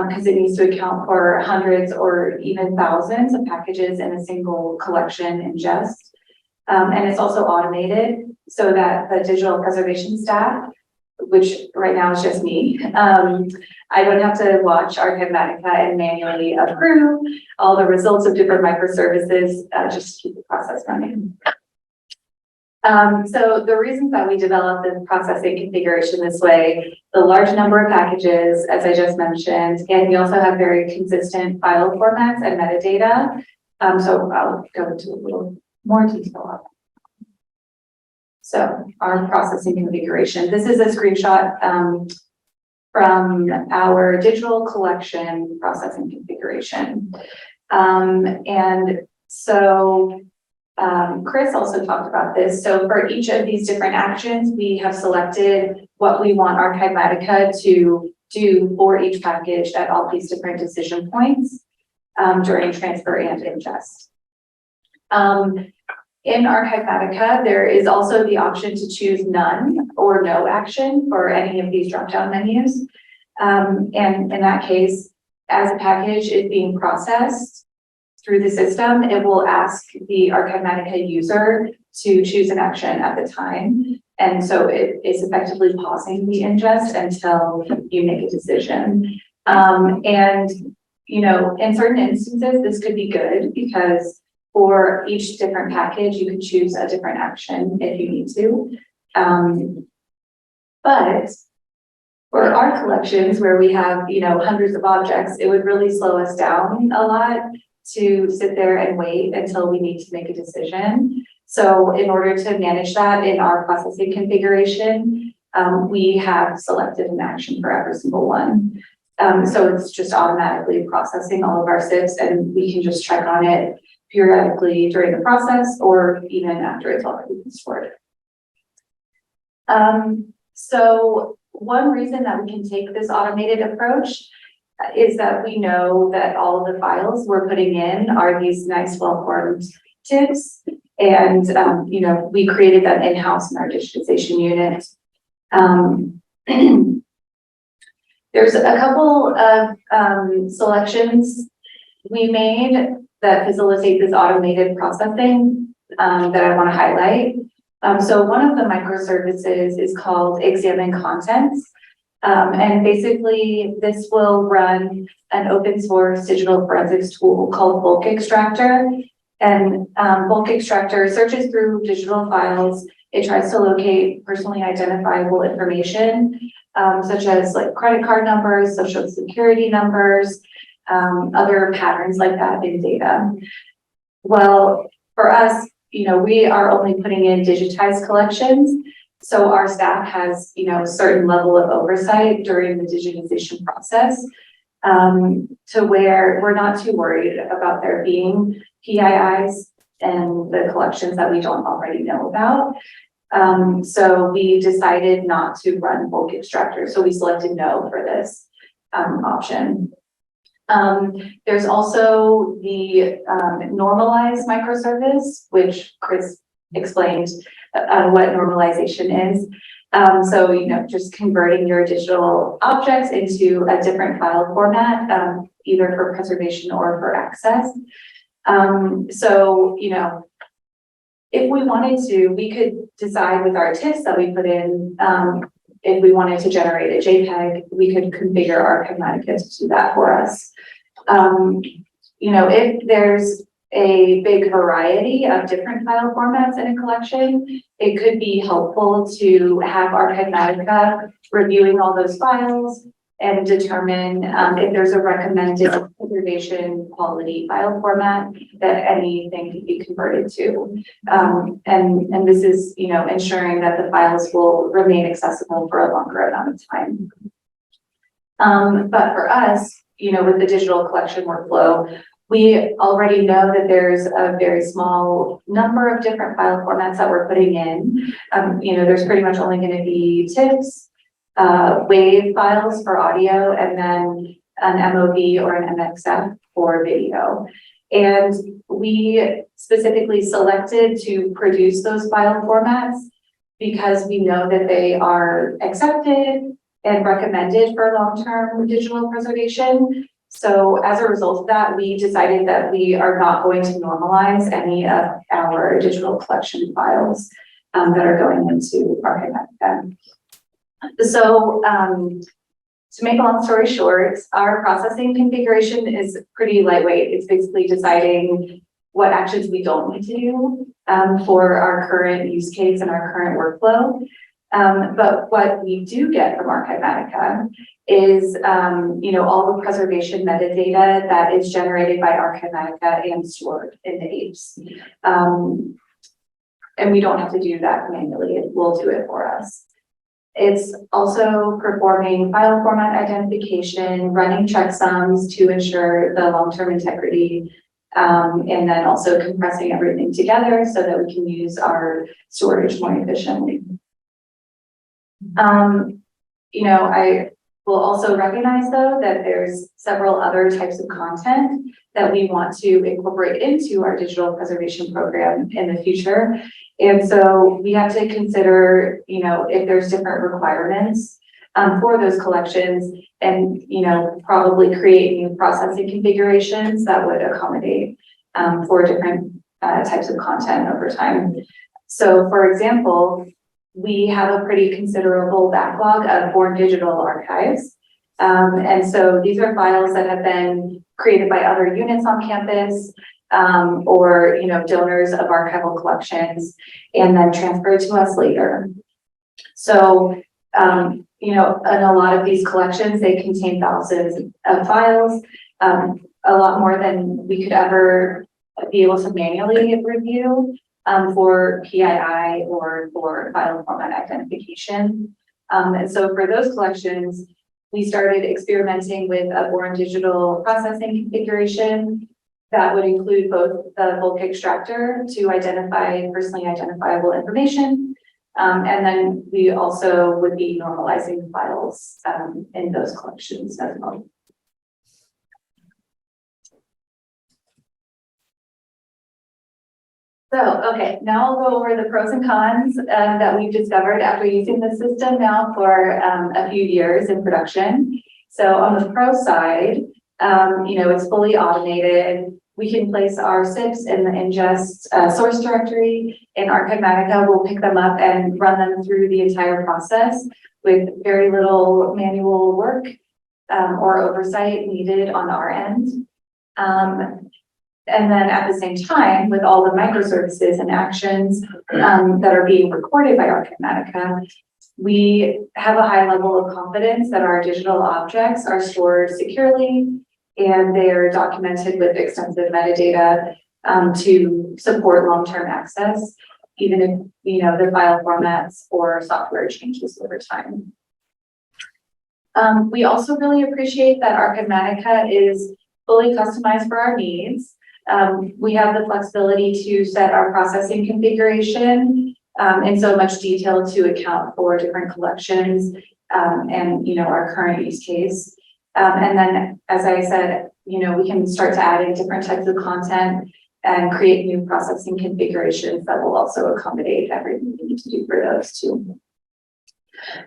[SPEAKER 2] because it needs to account for hundreds or even thousands of packages in a single collection ingest. And it's also automated so that the digital preservation staff, which right now is just me, I don't have to watch Archivematica and manually approve all the results of different microservices just to keep the process running. So the reasons that we developed the processing configuration this way, the large number of packages, as I just mentioned, and we also have very consistent file formats and metadata. So I'll go into a little more detail on that. So our processing configuration, this is a screenshot from our digital collection processing configuration. And so Chris also talked about this. So for each of these different actions, we have selected what we want Archivematica to do for each package at all these different decision points during transfer and ingest. In Archivematica, there is also the option to choose none or no action for any of these drop-down menus. And in that case, as a package is being processed through the system, it will ask the Archivematica user to choose an action at the time. And so it is effectively pausing the ingest until you make a decision. And, you know, in certain instances, this could be good because for each different package, you can choose a different action if you need to. But for our collections where we have, you know, hundreds of objects, it would really slow us down a lot to sit there and wait until we need to make a decision. So in order to manage that in our processing configuration, we have selected an action for every single one. So it's just automatically processing all of our SIFs, and we can just check on it periodically during the process or even after it's already been stored. So one reason that we can take this automated approach is that we know that all of the files we're putting in are these nice, well-formed TIFFs, and you know, we created them in-house in our digitization unit. There's a couple of selections we made that facilitate this automated processing that I want to highlight. So one of the microservices is called Examine Contents. And basically this will run an open source digital forensics tool called Bulk Extractor. And Bulk Extractor searches through digital files. It tries to locate personally identifiable information, such as like credit card numbers, social security numbers, other patterns like that in data. Well, for us, you know, we are only putting in digitized collections. So our staff has, you know, a certain level of oversight during the digitization process, to where we're not too worried about there being PIIs and the collections that we don't already know about. So we decided not to run Bulk Extractor. So we selected no for this option. There's also the normalized microservice, which Chris explained what normalization is. So, you know, just converting your digital objects into a different file format, either for preservation or for access. So, you know, if we wanted to, we could decide with our TIFFs that we put in, if we wanted to generate a JPEG, we could configure Archivematica to do that for us. You know, if there's a big variety of different file formats in a collection, it could be helpful to have Archivematica reviewing all those files and determine if there's a recommended preservation quality file format that anything could be converted to. And this is, you know, ensuring that the files will remain accessible for a longer amount of time. But for us, you know, with the digital collection workflow, we already know that there's a very small number of different file formats that we're putting in. You know, there's pretty much only going to be TIFFs, WAV files for audio, and then an MOV or an MXF for video. And we specifically selected to produce those file formats because we know that they are accepted and recommended for long-term digital preservation. So as a result of that, we decided that we are not going to normalize any of our digital collection files that are going into Archivematica. So to make a long story short, our processing configuration is pretty lightweight. It's basically deciding what actions we don't need to do for our current use case and our current workflow. But what we do get from Archivematica is, you know, all the preservation metadata that is generated by Archivematica and stored in the apes. And we don't have to do that manually. It will do it for us. It's also performing file format identification, running checksums to ensure the long-term integrity, and then also compressing everything together so that we can use our storage more efficiently. You know, I will also recognize though that there's several other types of content that we want to incorporate into our digital preservation program in the future. And so we have to consider, you know, if there's different requirements for those collections and, you know, probably create new processing configurations that would accommodate for different types of content over time. So for example, we have a pretty considerable backlog of born digital archives. And so these are files that have been created by other units on campus, or, you know, donors of archival collections, and then transferred to us later. So, you know, in a lot of these collections, they contain thousands of files, a lot more than we could ever be able to manually review for PII or for file format identification. And so for those collections, we started experimenting with a born digital processing configuration that would include both the bulk extractor to identify personally identifiable information. And then we also would be normalizing files in those collections as well. So, okay, now I'll go over the pros and cons that we've discovered after using the system now for a few years in production. So on the pro side, it's fully automated. We can place our SIPs in the Ingest source directory, and Archivematica will pick them up and run them through the entire process with very little manual work or oversight needed on our end. And then at the same time, with all the microservices and actions that are being recorded by Archivematica, we have a high level of confidence that our digital objects are stored securely and they are documented with extensive metadata to support long-term access, even if the file formats or software changes over time. We also really appreciate that Archivematica is fully customized for our needs. We have the flexibility to set our processing configuration in so much detail to account for different collections and our current use case. And then, as I said, we can start to add in different types of content and create new processing configurations that will also accommodate everything we need to do for those too.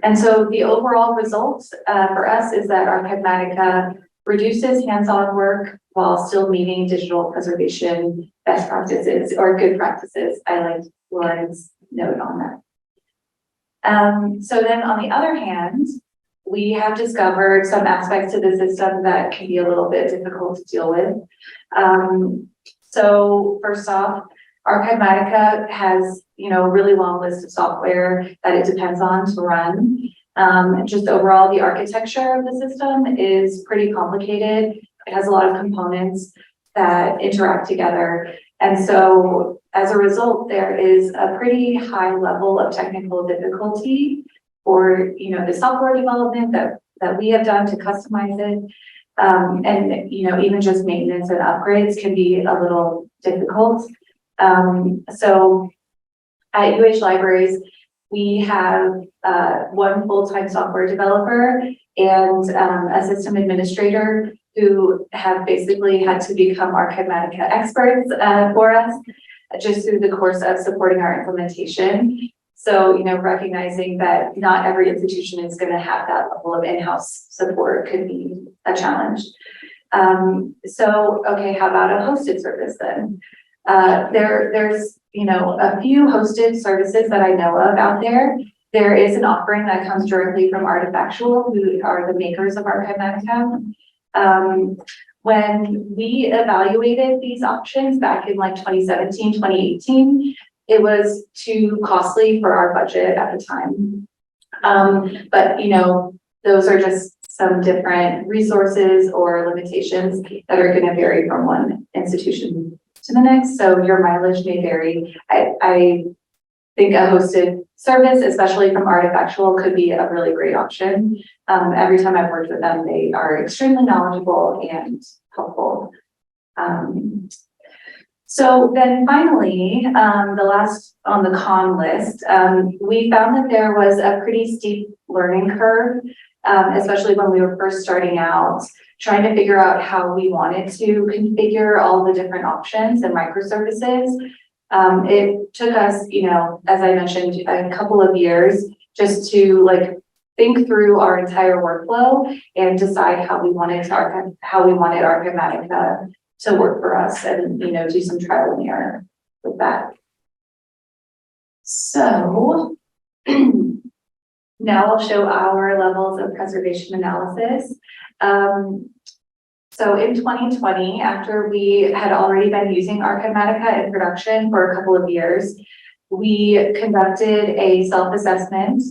[SPEAKER 2] And so the overall results for us is that Archivematica reduces hands-on work while still meeting digital preservation best practices or good practices. I like Lauren's note on that. So then on the other hand, we have discovered some aspects to the system that can be a little bit difficult to deal with. So first off, Archivematica has, a really long list of software that it depends on to run. Just overall, the architecture of the system is pretty complicated. It has a lot of components that interact together. And so as a result, there is a pretty high level of technical difficulty for, the software development that we have done to customize it. And, even just maintenance and upgrades can be a little difficult. So at UH Libraries, we have one full-time software developer and a system administrator who have basically had to become Archivematica experts for us just through the course of supporting our implementation. So, recognizing that not every institution is going to have that level of in-house support could be a challenge. Okay, how about a hosted service then? There's a few hosted services that I know of out there. There is an offering that comes directly from Artifactual, who are the makers of Archivematica. When we evaluated these options back in like 2017, 2018, it was too costly for our budget at the time. But those are just some different resources or limitations that are going to vary from one institution to the next. So your mileage may vary. I think a hosted service, especially from Artifactual, could be a really great option. Every time I've worked with them, they are extremely knowledgeable and helpful. So then finally, the last on the con list, we found that there was a pretty steep learning curve, especially when we were first starting out, trying to figure out how we wanted to configure all the different options and microservices. It took us, as I mentioned, a couple of years just to think through our entire workflow and decide how we wanted Archivematica to work for us and, do some trial and error with that. So now I'll show our levels of preservation analysis. So in 2020, after we had already been using Archivematica in production for a couple of years, we conducted a self-assessment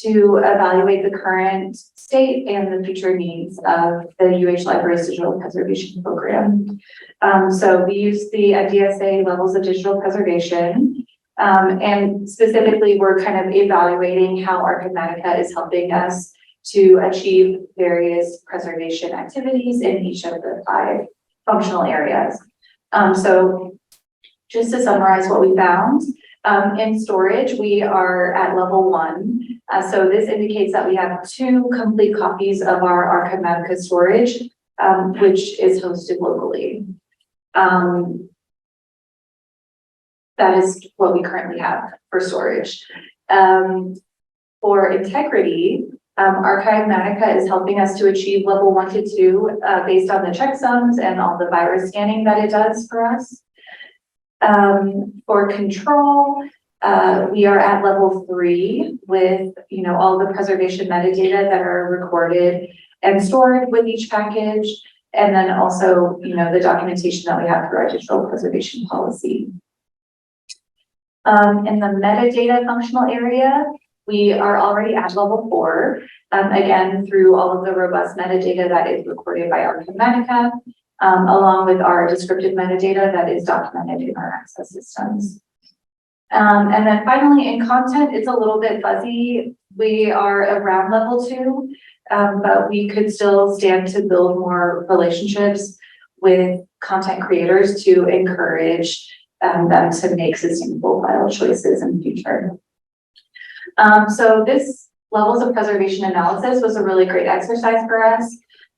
[SPEAKER 2] to evaluate the current state and the future needs of the UH Libraries Digital Preservation Program. So we used the NDSA levels of digital preservation, and specifically we're kind of evaluating how Archivematica is helping us to achieve various preservation activities in each of the 5 functional areas. So just to summarize what we found, in storage, we are at level 1. So this indicates that we have 2 complete copies of our Archivematica Storage, which is hosted locally. That is what we currently have for storage. For integrity, Archivematica is helping us to achieve level 1 to 2 based on the checksums and all the virus scanning that it does for us. For control, we are at level 3 with, all the preservation metadata that are recorded and stored with each package. And then also, the documentation that we have for our digital preservation policy. In the metadata functional area, we are already at level 4, again, through all of the robust metadata that is recorded by Archivematica, along with our descriptive metadata that is documented in our access systems. And then finally, in content, it's a little bit fuzzy. We are around level 2, but we could still stand to build more relationships with content creators to encourage them to make sustainable file choices in the future. So this levels of preservation analysis was a really great exercise for us.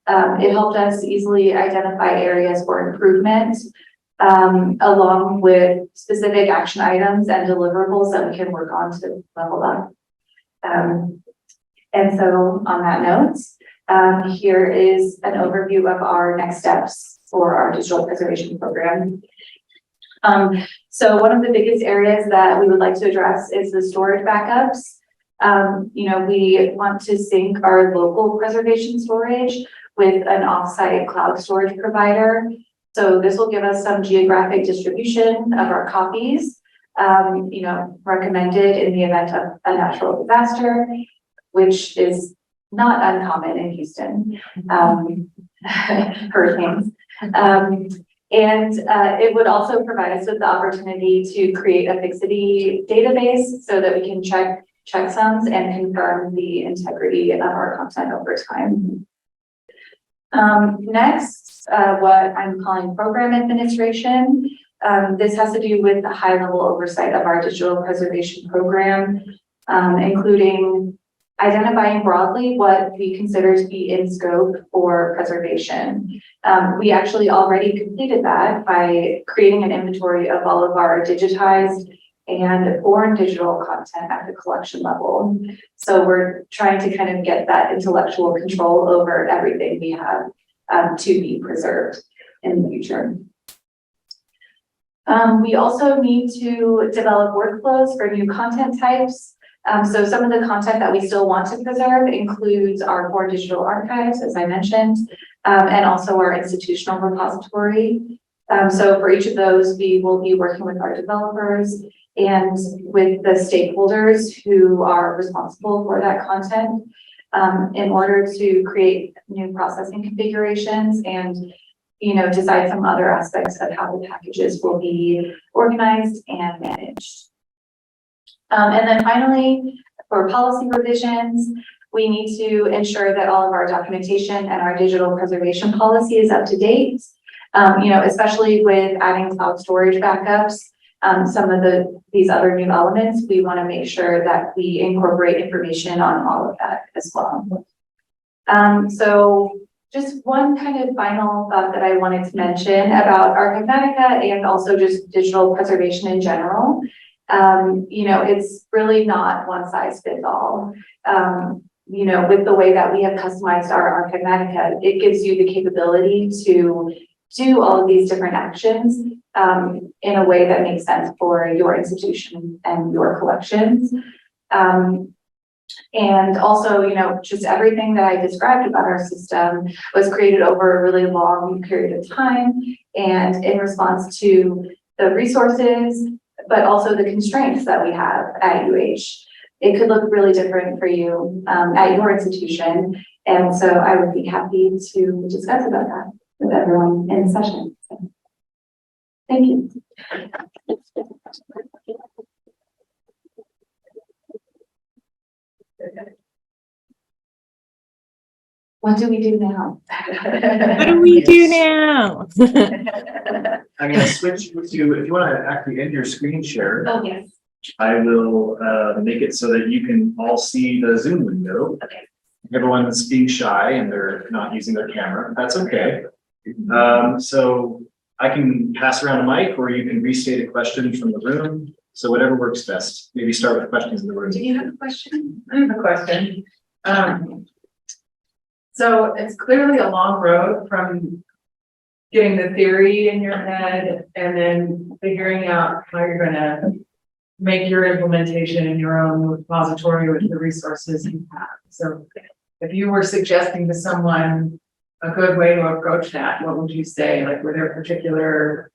[SPEAKER 2] It helped us easily identify areas for improvement, along with specific action items and deliverables that we can work on to level up. And so on that note, here is an overview of our next steps for our digital preservation program. So one of the biggest areas that we would like to address is the storage backups. We want to sync our local preservation storage with an offsite cloud storage provider. So this will give us some geographic distribution of our copies, recommended in the event of a natural disaster, which is not uncommon in Houston, hurricanes. And it would also provide us with the opportunity to create a fixity database so that we can check checksums and confirm the integrity of our content over time. Next, what I'm calling program administration. This has to do with the high-level oversight of our digital preservation program, including identifying broadly what we consider to be in scope for preservation. We actually already completed that by creating an inventory of all of our digitized and foreign digital content at the collection level. So we're trying to kind of get that intellectual control over everything we have to be preserved in the future. We also need to develop workflows for new content types. So some of the content that we still want to preserve includes our core digital archives, as I mentioned, and also our institutional repository. So for each of those, we will be working with our developers and with the stakeholders who are responsible for that content in order to create new processing configurations and decide some other aspects of how the packages will be organized and managed. And then finally, for policy revisions, we need to ensure that all of our documentation and our digital preservation policy is up to date, especially with adding cloud storage backups. Some of these other new elements, we want to make sure that we incorporate information on all of that as well. So just one kind of final thought that I wanted to mention about Archivematica and also just digital preservation in general. It's really not one size fits all. With the way that we have customized our Archivematica, it gives you the capability to do all of these different actions in a way that makes sense for your institution and your collections. And also, just everything that I described about our system was created over a really long period of time and in response to the resources, but also the constraints that we have at UH. It could look really different for you at your institution. And so I would be happy to discuss about that with everyone in the session. So, thank you. What do we do now?
[SPEAKER 1] What do we do now?
[SPEAKER 4] I'm gonna switch to, if you wanna actually end your screen share,
[SPEAKER 2] Oh, yes.
[SPEAKER 4] I will make it so that you can all see the Zoom window.
[SPEAKER 2] Okay.
[SPEAKER 4] Everyone's being shy and they're not using their camera. That's okay. So I can pass around a mic, or you can restate a question from the room. So whatever works best. Maybe start with questions in the room.
[SPEAKER 2] Do you have a question?
[SPEAKER 5] I have a question. So it's clearly a long road from getting the theory in your head and then figuring out how you're gonna make your implementation in your own repository with the resources you have. So if you were suggesting to someone a good way to approach that, what would you say? Like, were there particular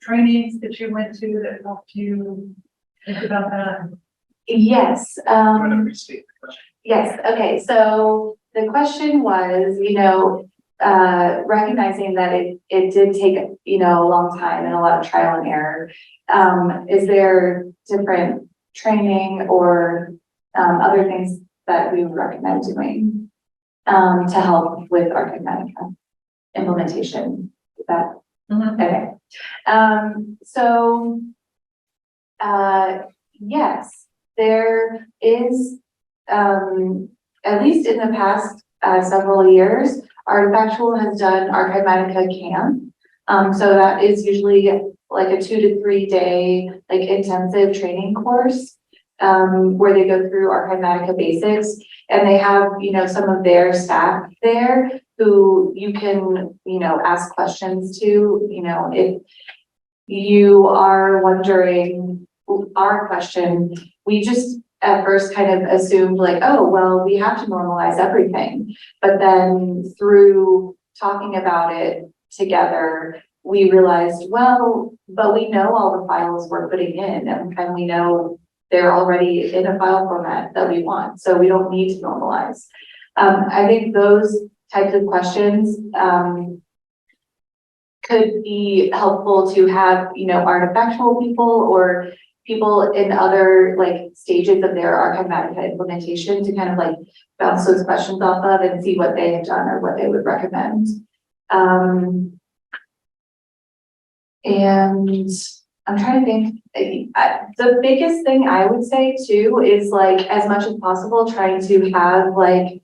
[SPEAKER 5] trainings that you went to that helped you think about that?
[SPEAKER 2] Yes.
[SPEAKER 4] You wanna restate the question?
[SPEAKER 2] Yes. Okay. So the question was, recognizing that it did take, a long time and a lot of trial and error. Is there different training or other things that we would recommend doing to help with Archivematica implementation? Is that okay? Yes, there is, at least in the past several years, Artifactual has done Archivematica Camp. So that is usually like a 2 to 3 day like intensive training course where they go through Archivematica basics, and they have some of their staff there who you can ask questions to. If you are wondering our question, we just at first kind of assumed like, oh, well, we have to normalize everything. But then through talking about it together, we realized, well, but we know all the files we're putting in, and we know they're already in a file format that we want. So we don't need to normalize. I think those types of questions could be helpful to have, Artifactual people or people in other like stages of their Archivematica implementation to kind of like bounce those questions off of and see what they have done or what they would recommend. And I'm trying to think, the biggest thing I would say too is like, as much as possible, trying to have like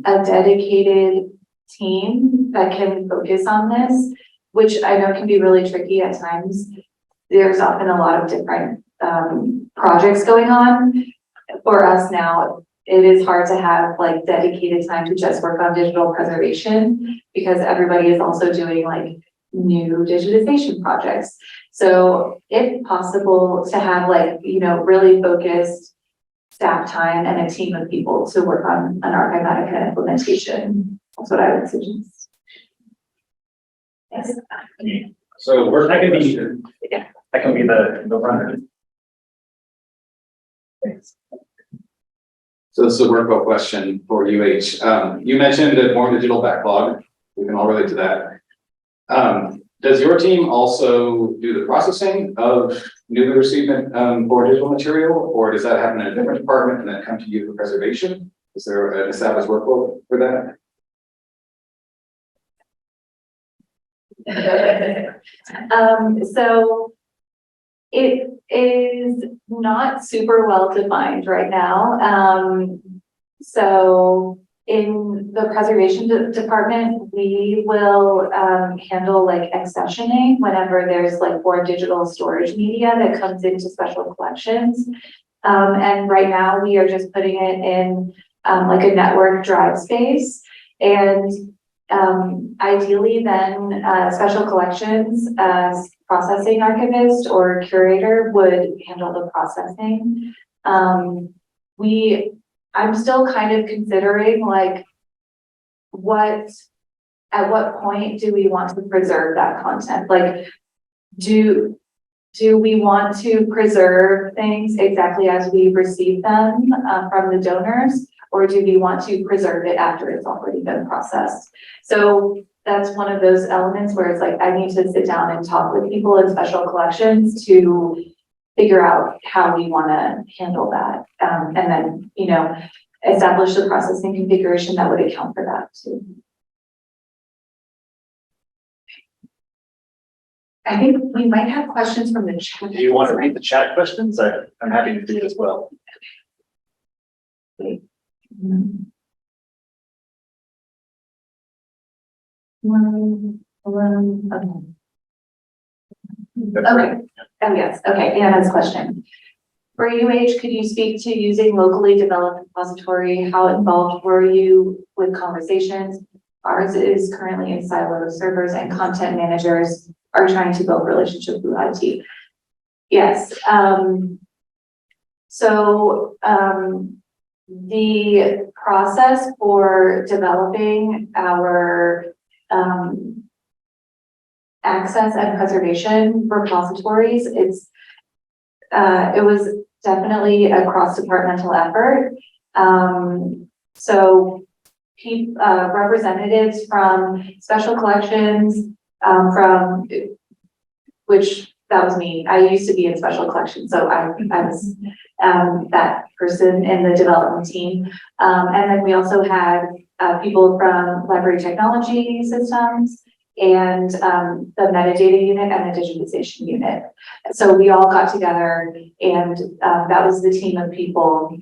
[SPEAKER 2] a dedicated team that can focus on this, which I know can be really tricky at times. There's often a lot of different projects going on. For us now, it is hard to have like dedicated time to just work on digital preservation because everybody is also doing like new digitization projects. So if possible to have like, really focused staff time and a team of people to work on an Archivematica implementation, that's what I would suggest. Yes.
[SPEAKER 4] So that can be the runner. Thanks.
[SPEAKER 6] So this is a workflow question for UH. You mentioned a more digital backlog. We can all relate to that. Does your team also do the processing of newly received or digital material, or does that happen in a different department and then come to you for preservation? Is there an established workflow for that?
[SPEAKER 2] So it is not super well defined right now. So in the preservation department, we will handle like accessioning whenever there's like more digital storage media that comes into special collections. And right now we are just putting it in like a network drive space. And ideally then special collections processing archivist or curator would handle the processing. I'm still kind of considering like at what point do we want to preserve that content? Like, do we want to preserve things exactly as we receive them from the donors, or do we want to preserve it after it's already been processed? So that's one of those elements where it's like, I need to sit down and talk with people in special collections to figure out how we want to handle that. And then, establish the processing configuration that would account for that too. I think we might have questions from the chat.
[SPEAKER 4] Do you want to read the chat questions? I'm happy to do it as well.
[SPEAKER 2] Okay. Okay. Oh, yes. Okay. Anna's question. For UH, could you speak to using locally developed repository? How involved were you with conversations? Ours is currently in siloed servers, and content managers are trying to build relationships with IT. Yes. The process for developing our access and preservation repositories, it was definitely a cross-departmental effort. Representatives from special collections, which that was me. I used to be in special collections, so I was that person in the development team. And then we also had people from library technology systems and the metadata unit and the digitization unit. So we all got together, and that was the team of people.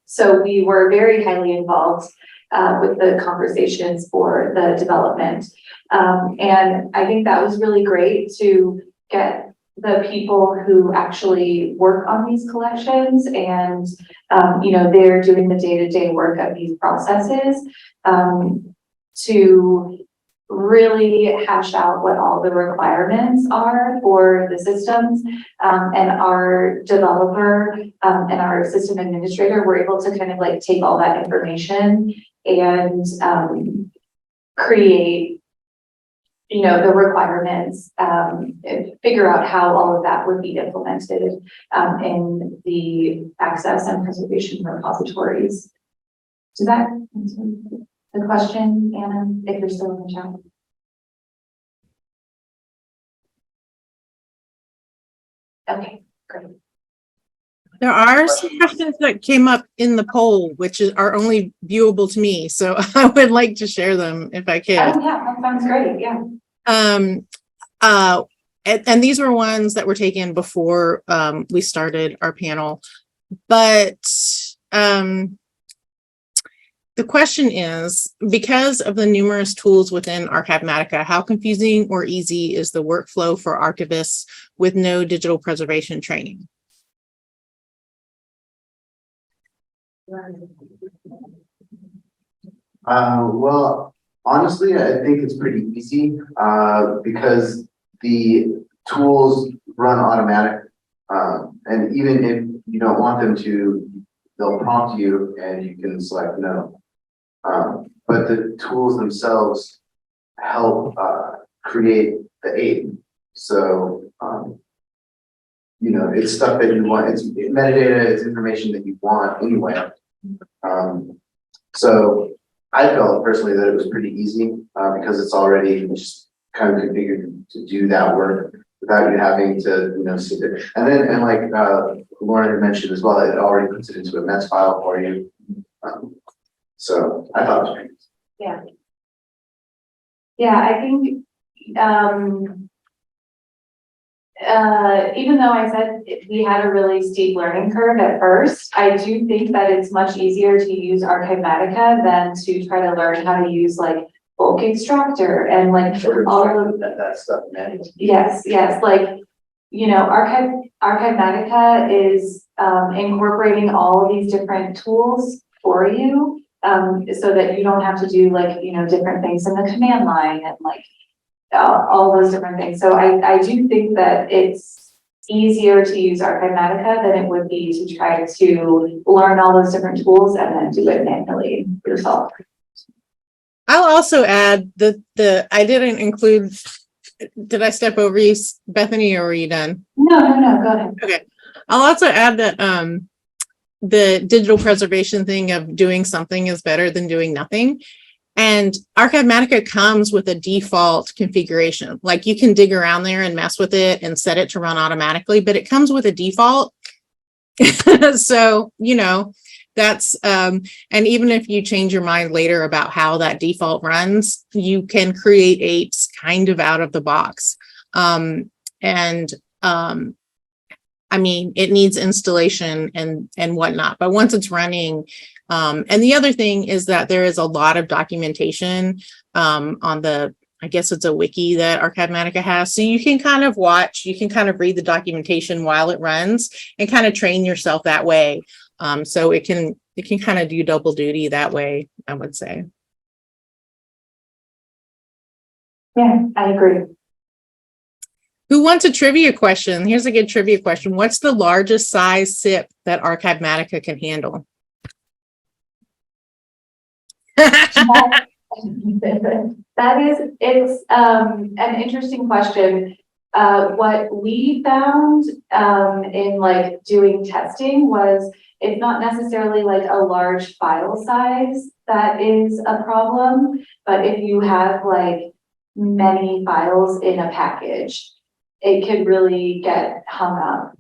[SPEAKER 2] So we were very highly involved with the conversations for the development. And I think that was really great to get the people who actually work on these collections and, they're doing the day-to-day work of these processes to really hash out what all the requirements are for the systems. And our developer and our system administrator were able to kind of like take all that information and create, the requirements, figure out how all of that would be implemented in the access and preservation repositories. Does that answer the question, Anna, if you're still in the chat? Okay, great.
[SPEAKER 1] There are some questions that came up in the poll, which are only viewable to me. So I would like to share them if I can.
[SPEAKER 2] Oh, yeah, that sounds great. Yeah.
[SPEAKER 1] And these were ones that were taken before we started our panel. But the question is, because of the numerous tools within Archivematica, how confusing or easy is the workflow for archivists with no digital preservation training?
[SPEAKER 3] Well, honestly, I think it's pretty easy because the tools run automatic. And even if you don't want them to, they'll prompt you and you can select no. But the tools themselves help create the aid. So, it's stuff that you want. It's metadata, it's information that you want anyway. So I felt personally that it was pretty easy because it's already just kind of configured to do that work without you having to, sit there. And like Lauren had mentioned as well, it already puts it into a METS file for you. So I thought it was great.
[SPEAKER 2] Yeah. Yeah, I think even though I said we had a really steep learning curve at first, I do think that it's much easier to use Archivematica than to try to learn how to use like bulk extractor and like all of
[SPEAKER 3] that stuff, man.
[SPEAKER 2] Yes, like, Archivematica is incorporating all of these different tools for you so that you don't have to do like, different things in the command line and like all those different things. So I do think that it's easier to use Archivematica than it would be to try to learn all those different tools and then do it manually yourself.
[SPEAKER 1] I'll also add that I didn't include, did I step over you, Bethany, or were you done?
[SPEAKER 2] No, go ahead.
[SPEAKER 1] Okay. I'll also add that the digital preservation thing of doing something is better than doing nothing. And Archivematica comes with a default configuration. Like you can dig around there and mess with it and set it to run automatically, but it comes with a default. So, that's, and even if you change your mind later about how that default runs, you can create apes kind of out of the box. I mean, it needs installation and whatnot, but once it's running, and the other thing is that there is a lot of documentation on the, I guess it's a wiki that Archivematica has. So you can kind of watch, you can kind of read the documentation while it runs and kind of train yourself that way. So it can kind of do double duty that way, I would say.
[SPEAKER 2] Yeah, I agree.
[SPEAKER 1] Who wants a trivia question? Here's a good trivia question. What's the largest size SIP that Archivematica can handle?
[SPEAKER 2] It's an interesting question. What we found in like doing testing was it's not necessarily like a large file size that is a problem, but if you have like many files in a package, it could really get hung up.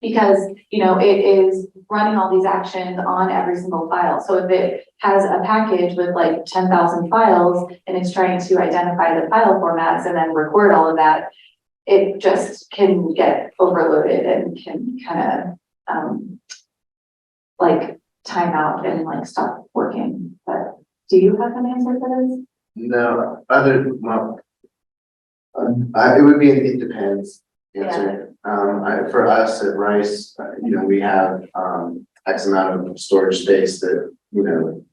[SPEAKER 2] Because, you know, it is running all these actions on every single file. So if it has a package with like 10,000 files and it's trying to identify the file formats and then record all of that, it just can get overloaded and can kind of like time out and like stop working. But do you have an answer for this?
[SPEAKER 3] No, well, it would be an it depends answer. For us at Rice, you know, we have X amount of storage space that, you know,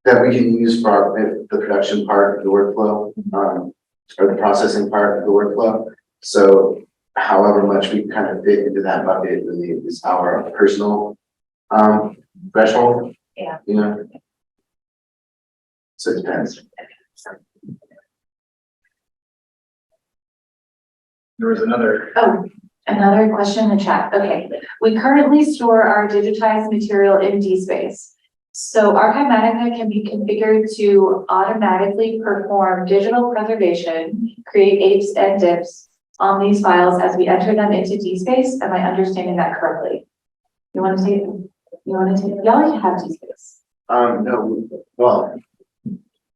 [SPEAKER 3] that we can use for the production part of the workflow, or the processing part of the workflow. So however much we kind of fit into that bucket is our personal threshold.
[SPEAKER 2] Yeah.
[SPEAKER 3] You know. So it depends.
[SPEAKER 4] There was another.
[SPEAKER 2] Oh, another question in the chat. Okay. We currently store our digitized material in DSpace. So Archivematica can be configured to automatically perform digital preservation, create apes and dips on these files as we enter them into DSpace. Am I understanding that correctly? You want to take, y'all have DSpace?
[SPEAKER 3] No, well,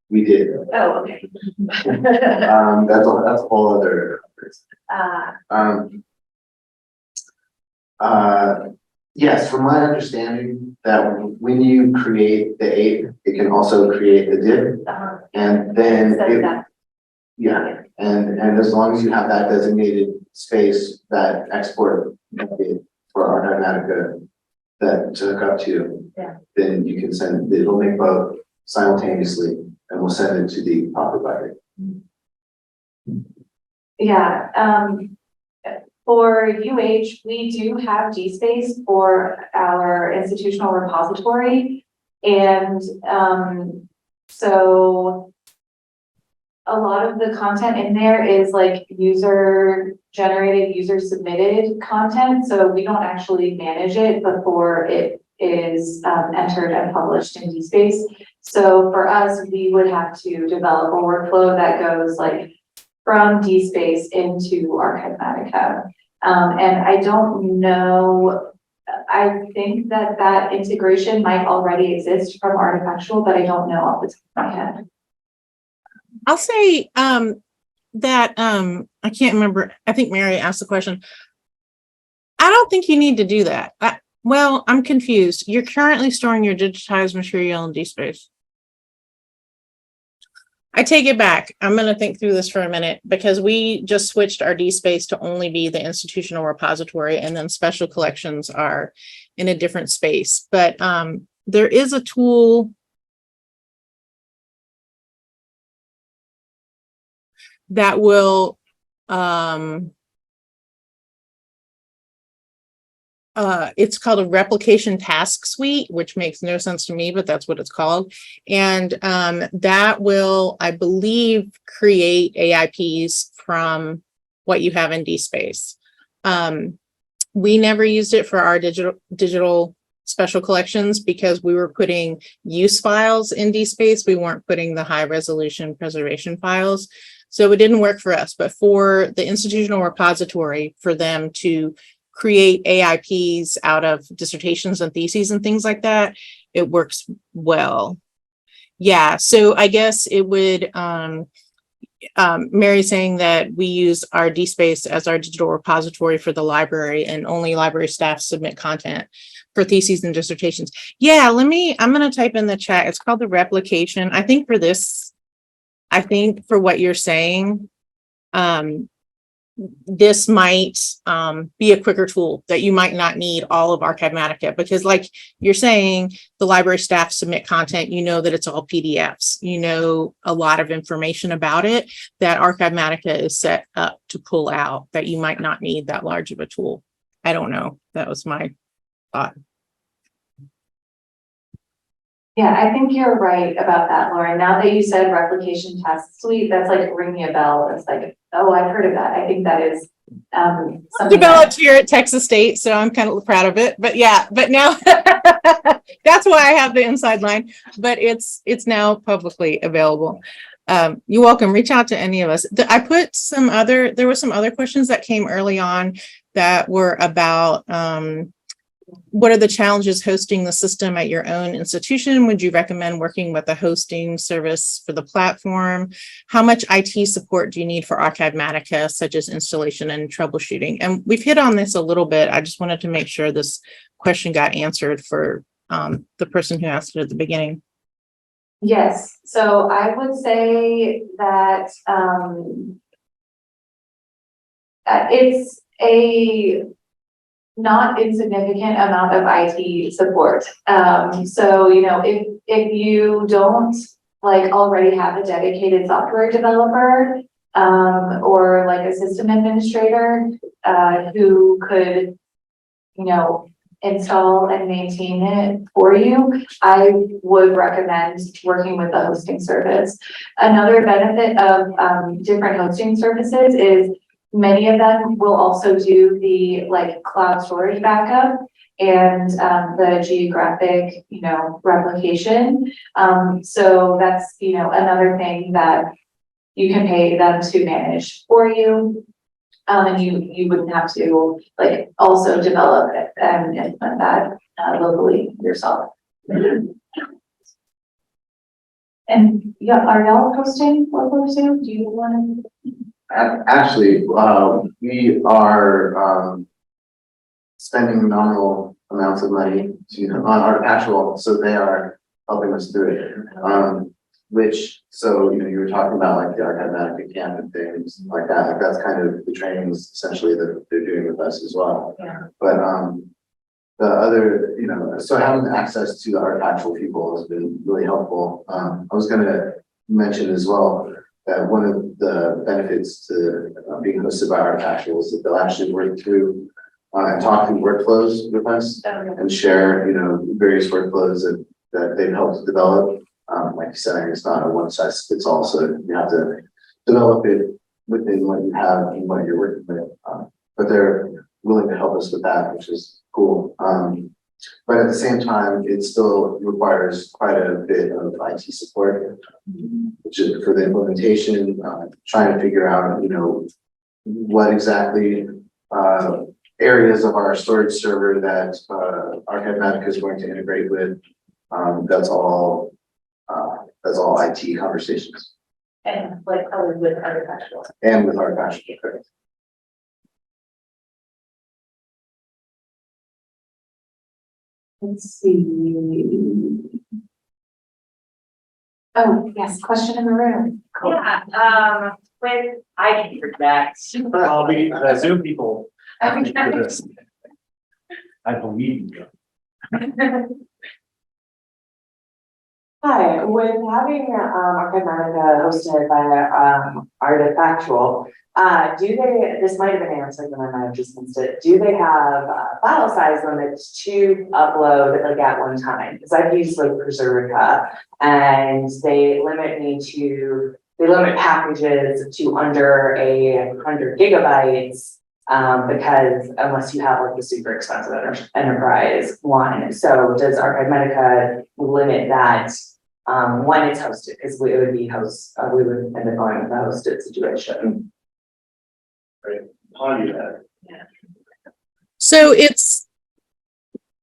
[SPEAKER 3] we did.
[SPEAKER 2] Oh, okay.
[SPEAKER 3] That's a whole other. Yes, from my understanding, that when you create the ape, it can also create the div, and then yeah, and as long as you have that designated space, that export method for Archivematica that to hook up to, then you can send. It'll make both simultaneously, and we'll send it to the proper bucket.
[SPEAKER 2] Yeah, for UH, we do have DSpace for our institutional repository. And so a lot of the content in there is like user generated, user submitted content. So we don't actually manage it before it is entered and published in DSpace. So for us, we would have to develop a workflow that goes like from DSpace into Archivematica. And I don't know, I think that integration might already exist from Artifactual, but I don't know off the top of my head.
[SPEAKER 1] I'll say that I can't remember. I think Mary asked the question. I don't think you need to do that. Well, I'm confused. You're currently storing your digitized material in DSpace. I take it back. I'm going to think through this for a minute because we just switched our DSpace to only be the institutional repository, and then special collections are in a different space. But there is a tool that will it's called a replication task suite, which makes no sense to me, but that's what it's called. And that will, I believe, create AIPs from what you have in DSpace. We never used it for our digital special collections because we were putting use files in DSpace. We weren't putting the high resolution preservation files. So it didn't work for us, but for the institutional repository, for them to create AIPs out of dissertations and theses and things like that, it works well. Yeah, so I guess it would, Mary saying that we use our DSpace as our digital repository for the library and only library staff submit content for theses and dissertations. Yeah, I'm going to type in the chat. It's called the replication. I think for this, I think for what you're saying, this might be a quicker tool that you might not need all of Archivematica, because like you're saying, the library staff submit content, you know that it's all PDFs, you know a lot of information about it that Archivematica is set up to pull out, that you might not need that large of a tool. I don't know. That was my thought.
[SPEAKER 2] Yeah, I think you're right about that, Lauren. Now that you said replication test suite, that's like ringing a bell. It's like, oh, I've heard of that. I think that is something
[SPEAKER 1] developed here at Texas State, so I'm kind of proud of it. But yeah, but now that's why I have the inside line. But it's now publicly available. You're welcome. Reach out to any of us. I put there were some other questions that came early on that were about what are the challenges hosting the system at your own institution? Would you recommend working with a hosting service for the platform? How much IT support do you need for Archivematica, such as installation and troubleshooting? And we've hit on this a little bit. I just wanted to make sure this question got answered for the person who asked it at the beginning.
[SPEAKER 2] Yes, so I would say that it's a not insignificant amount of IT support. So, you know, if you don't like already have a dedicated software developer or like a system administrator who could, you know, install and maintain it for you, I would recommend working with a hosting service. Another benefit of different hosting services is many of them will also do the like cloud storage backup and the geographic, you know, replication. So that's, you know, another thing that you can pay them to manage for you. And you wouldn't have to like also develop it and implement that locally yourself. And yeah, are y'all hosting local too? Do you want to?
[SPEAKER 3] Actually, we are spending nominal amounts of money on our actual, so they are helping us through it. Which, so, you know, you were talking about like the Archivematica camp and things like that. Like that's kind of the trainings essentially that they're doing with us as well.
[SPEAKER 2] Yeah.
[SPEAKER 3] But the other, you know, so having access to the archival people has been really helpful. I was going to mention as well that one of the benefits to being hosted by archival is that they'll actually work through and talk through workflows with us and share, you know, various workflows that they've helped develop. Like you said, it's not a one size fits all, so you have to develop it within what you have and what you're working with. But they're willing to help us with that, which is cool. But at the same time, it still requires quite a bit of IT support, which is for the implementation, trying to figure out, you know, what exactly areas of our storage server that Archivematica is going to integrate with. That's all IT conversations.
[SPEAKER 2] And like probably with archival.
[SPEAKER 3] And with archival, correct.
[SPEAKER 2] Let's see. Oh, yes, question in the room. Cool.
[SPEAKER 7] Yeah, with, I can forget.
[SPEAKER 4] I'll be the Zoom people.
[SPEAKER 2] Okay.
[SPEAKER 4] For this. I believe you.
[SPEAKER 7] Hi, with having Archivematica hosted by Artifactual, this might have been answered and I might have just missed it. Do they have file size limits to upload like at one time? Because I've used like Preservica and they limit packages to under 100 gigabytes. Because unless you have like the super expensive enterprise one, so does Archivematica limit that when it's hosted? Because we would end up going with the hosted situation.
[SPEAKER 4] Right. I'll do that.
[SPEAKER 1] So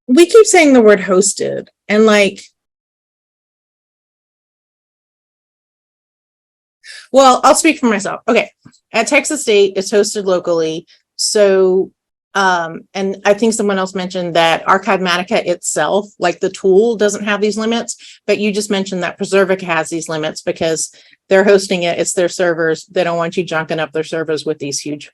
[SPEAKER 1] we keep saying the word hosted and like, well, I'll speak for myself. Okay. At Texas State, it's hosted locally. So, and I think someone else mentioned that Archivematica itself, like the tool, doesn't have these limits, but you just mentioned that Preservica has these limits because they're hosting it. It's their servers. They don't want you junking up their servers with these huge,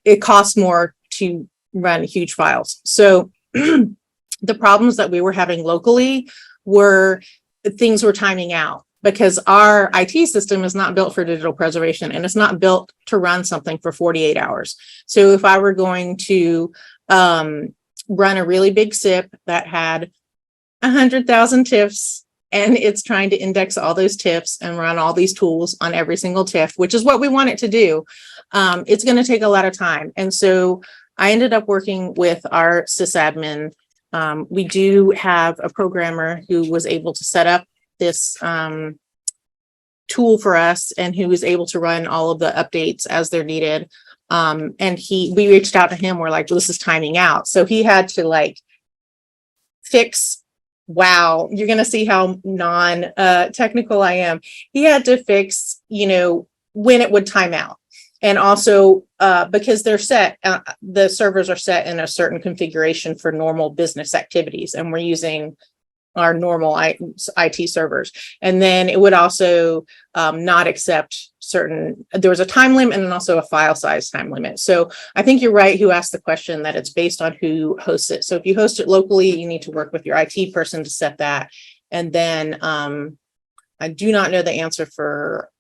[SPEAKER 1] it costs more to run huge files. So the problems that we were having locally were things were timing out because our IT system is not built for digital preservation and it's not built to run something for 48 hours. So if I were going to run a really big SIP that had 100,000 TIFFs and it's trying to index all those TIFFs and run all these tools on every single TIFF, which is what we want it to do, it's going to take a lot of time. And so I ended up working with our sysadmin. We do have a programmer who was able to set up this tool for us and who was able to run all of the updates as they're needed. And we reached out to him. We're like, well, this is timing out. So he had to like fix, wow, you're going to see how non-technical I am. He had to fix, when it would time out. And also because they're set, the servers are set in a certain configuration for normal business activities. And we're using our normal IT servers. And then it would also not accept there was a time limit and also a file size time limit. So I think you're right who asked the question that it's based on who hosts it. So if you host it locally, you need to work with your IT person to set that. And then I do not know the answer for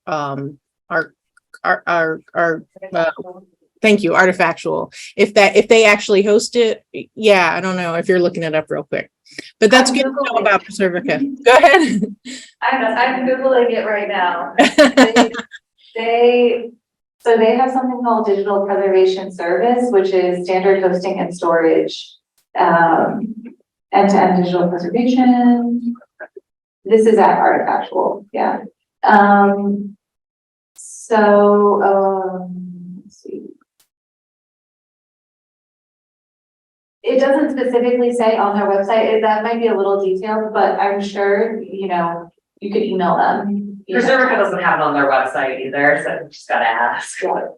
[SPEAKER 1] thank you, Artifactual. If they actually host it, yeah, I don't know if you're looking it up real quick. But that's good to know about Preservica. Go ahead.
[SPEAKER 2] I'm Googling it right now. So they have something called Digital Preservation Service, which is standard hosting and storage, end-to-end digital preservation. This is at Artifactual, yeah. Let's see. It doesn't specifically say on their website, that might be a little detailed, but I'm sure, you could email them.
[SPEAKER 7] Preservica doesn't have it on their website either, so you just gotta ask.
[SPEAKER 1] Yeah.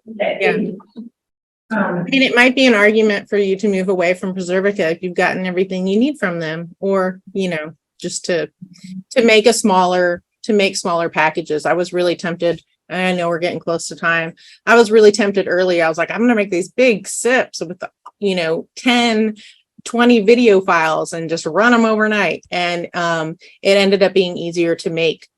[SPEAKER 1] I mean, it might be an argument for you to move away from Preservica if you've gotten everything you need from them, or, just to make smaller packages. I was really tempted. I know we're getting close to time. I was really tempted early. I was like, I'm going to make these big SIPs with, 10, 20 video files and just run them overnight. And it ended up being easier to make.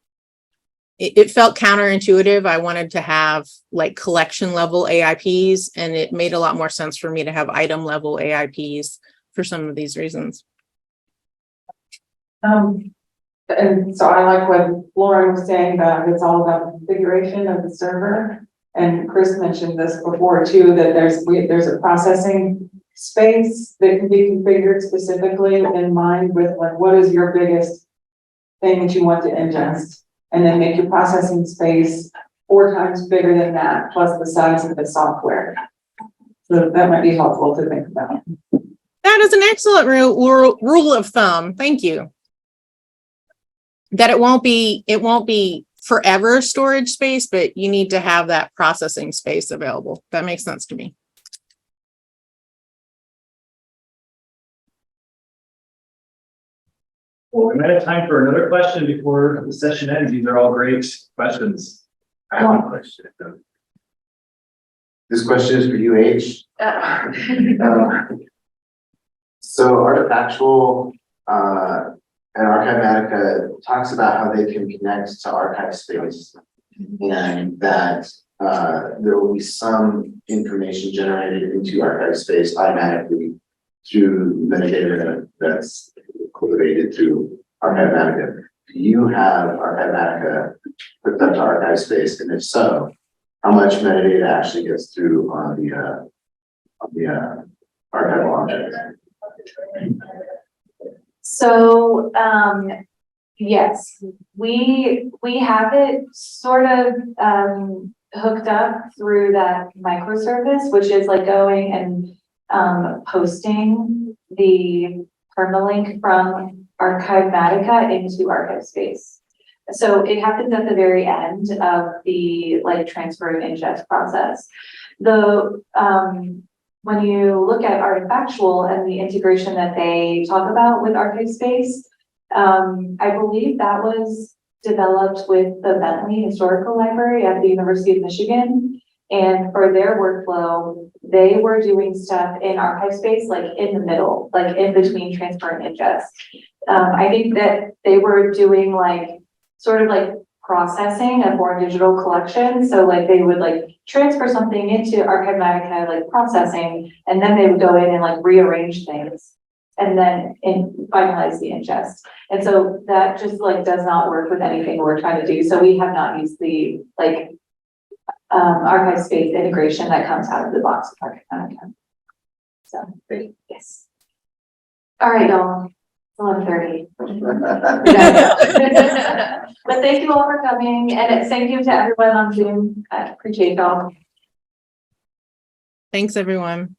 [SPEAKER 1] It felt counterintuitive. I wanted to have like collection level AIPs, and it made a lot more sense for me to have item level AIPs for some of these reasons.
[SPEAKER 8] And so I like what Lauren was saying, that it's all about the configuration of the server. And Chris mentioned this before too, that there's a processing space that can be configured specifically in mind with like, what is your biggest thing that you want to ingest? And then make your processing space 4 times bigger than that, plus the size of the software. So that might be helpful to think about.
[SPEAKER 1] That is an excellent rule of thumb. Thank you. That it won't be forever storage space, but you need to have that processing space available. That makes sense to me.
[SPEAKER 4] Well, we might have time for another question before the session ends. These are all great questions. I have one question.
[SPEAKER 3] This question is for UH. So Artifactual and Archivematica talks about how they can connect to archive space, and that there will be some information generated into archive space automatically through metadata that's collated through Archivematica. Do you have Archivematica hooked up to archive space, and if so, how much metadata actually gets through on the archival object?
[SPEAKER 2] So, yes, we have it sort of hooked up through that microservice, which is like going and posting the permalink from Archivematica into Archivespace. So it happens at the very end of the like transfer and ingest process. When you look at Artifactual and the integration that they talk about with Archivespace, I believe that was developed with the Bethany Historical Library at the University of Michigan. And for their workflow, they were doing stuff in Archivespace, like in the middle, like in between transfer and ingest. I think that they were doing like sort of like processing a more digital collection. So like they would like transfer something into Archivematica, like processing, and then they would go in and like rearrange things and then finalize the ingest. And so that just like does not work with anything we're trying to do. So we have not used the like Archivespace integration that comes out of the box with Archivematica. So great, yes. All right, y'all. 11:30. But thank you all for coming, and thank you to everyone on Zoom. I appreciate y'all.
[SPEAKER 1] Thanks, everyone.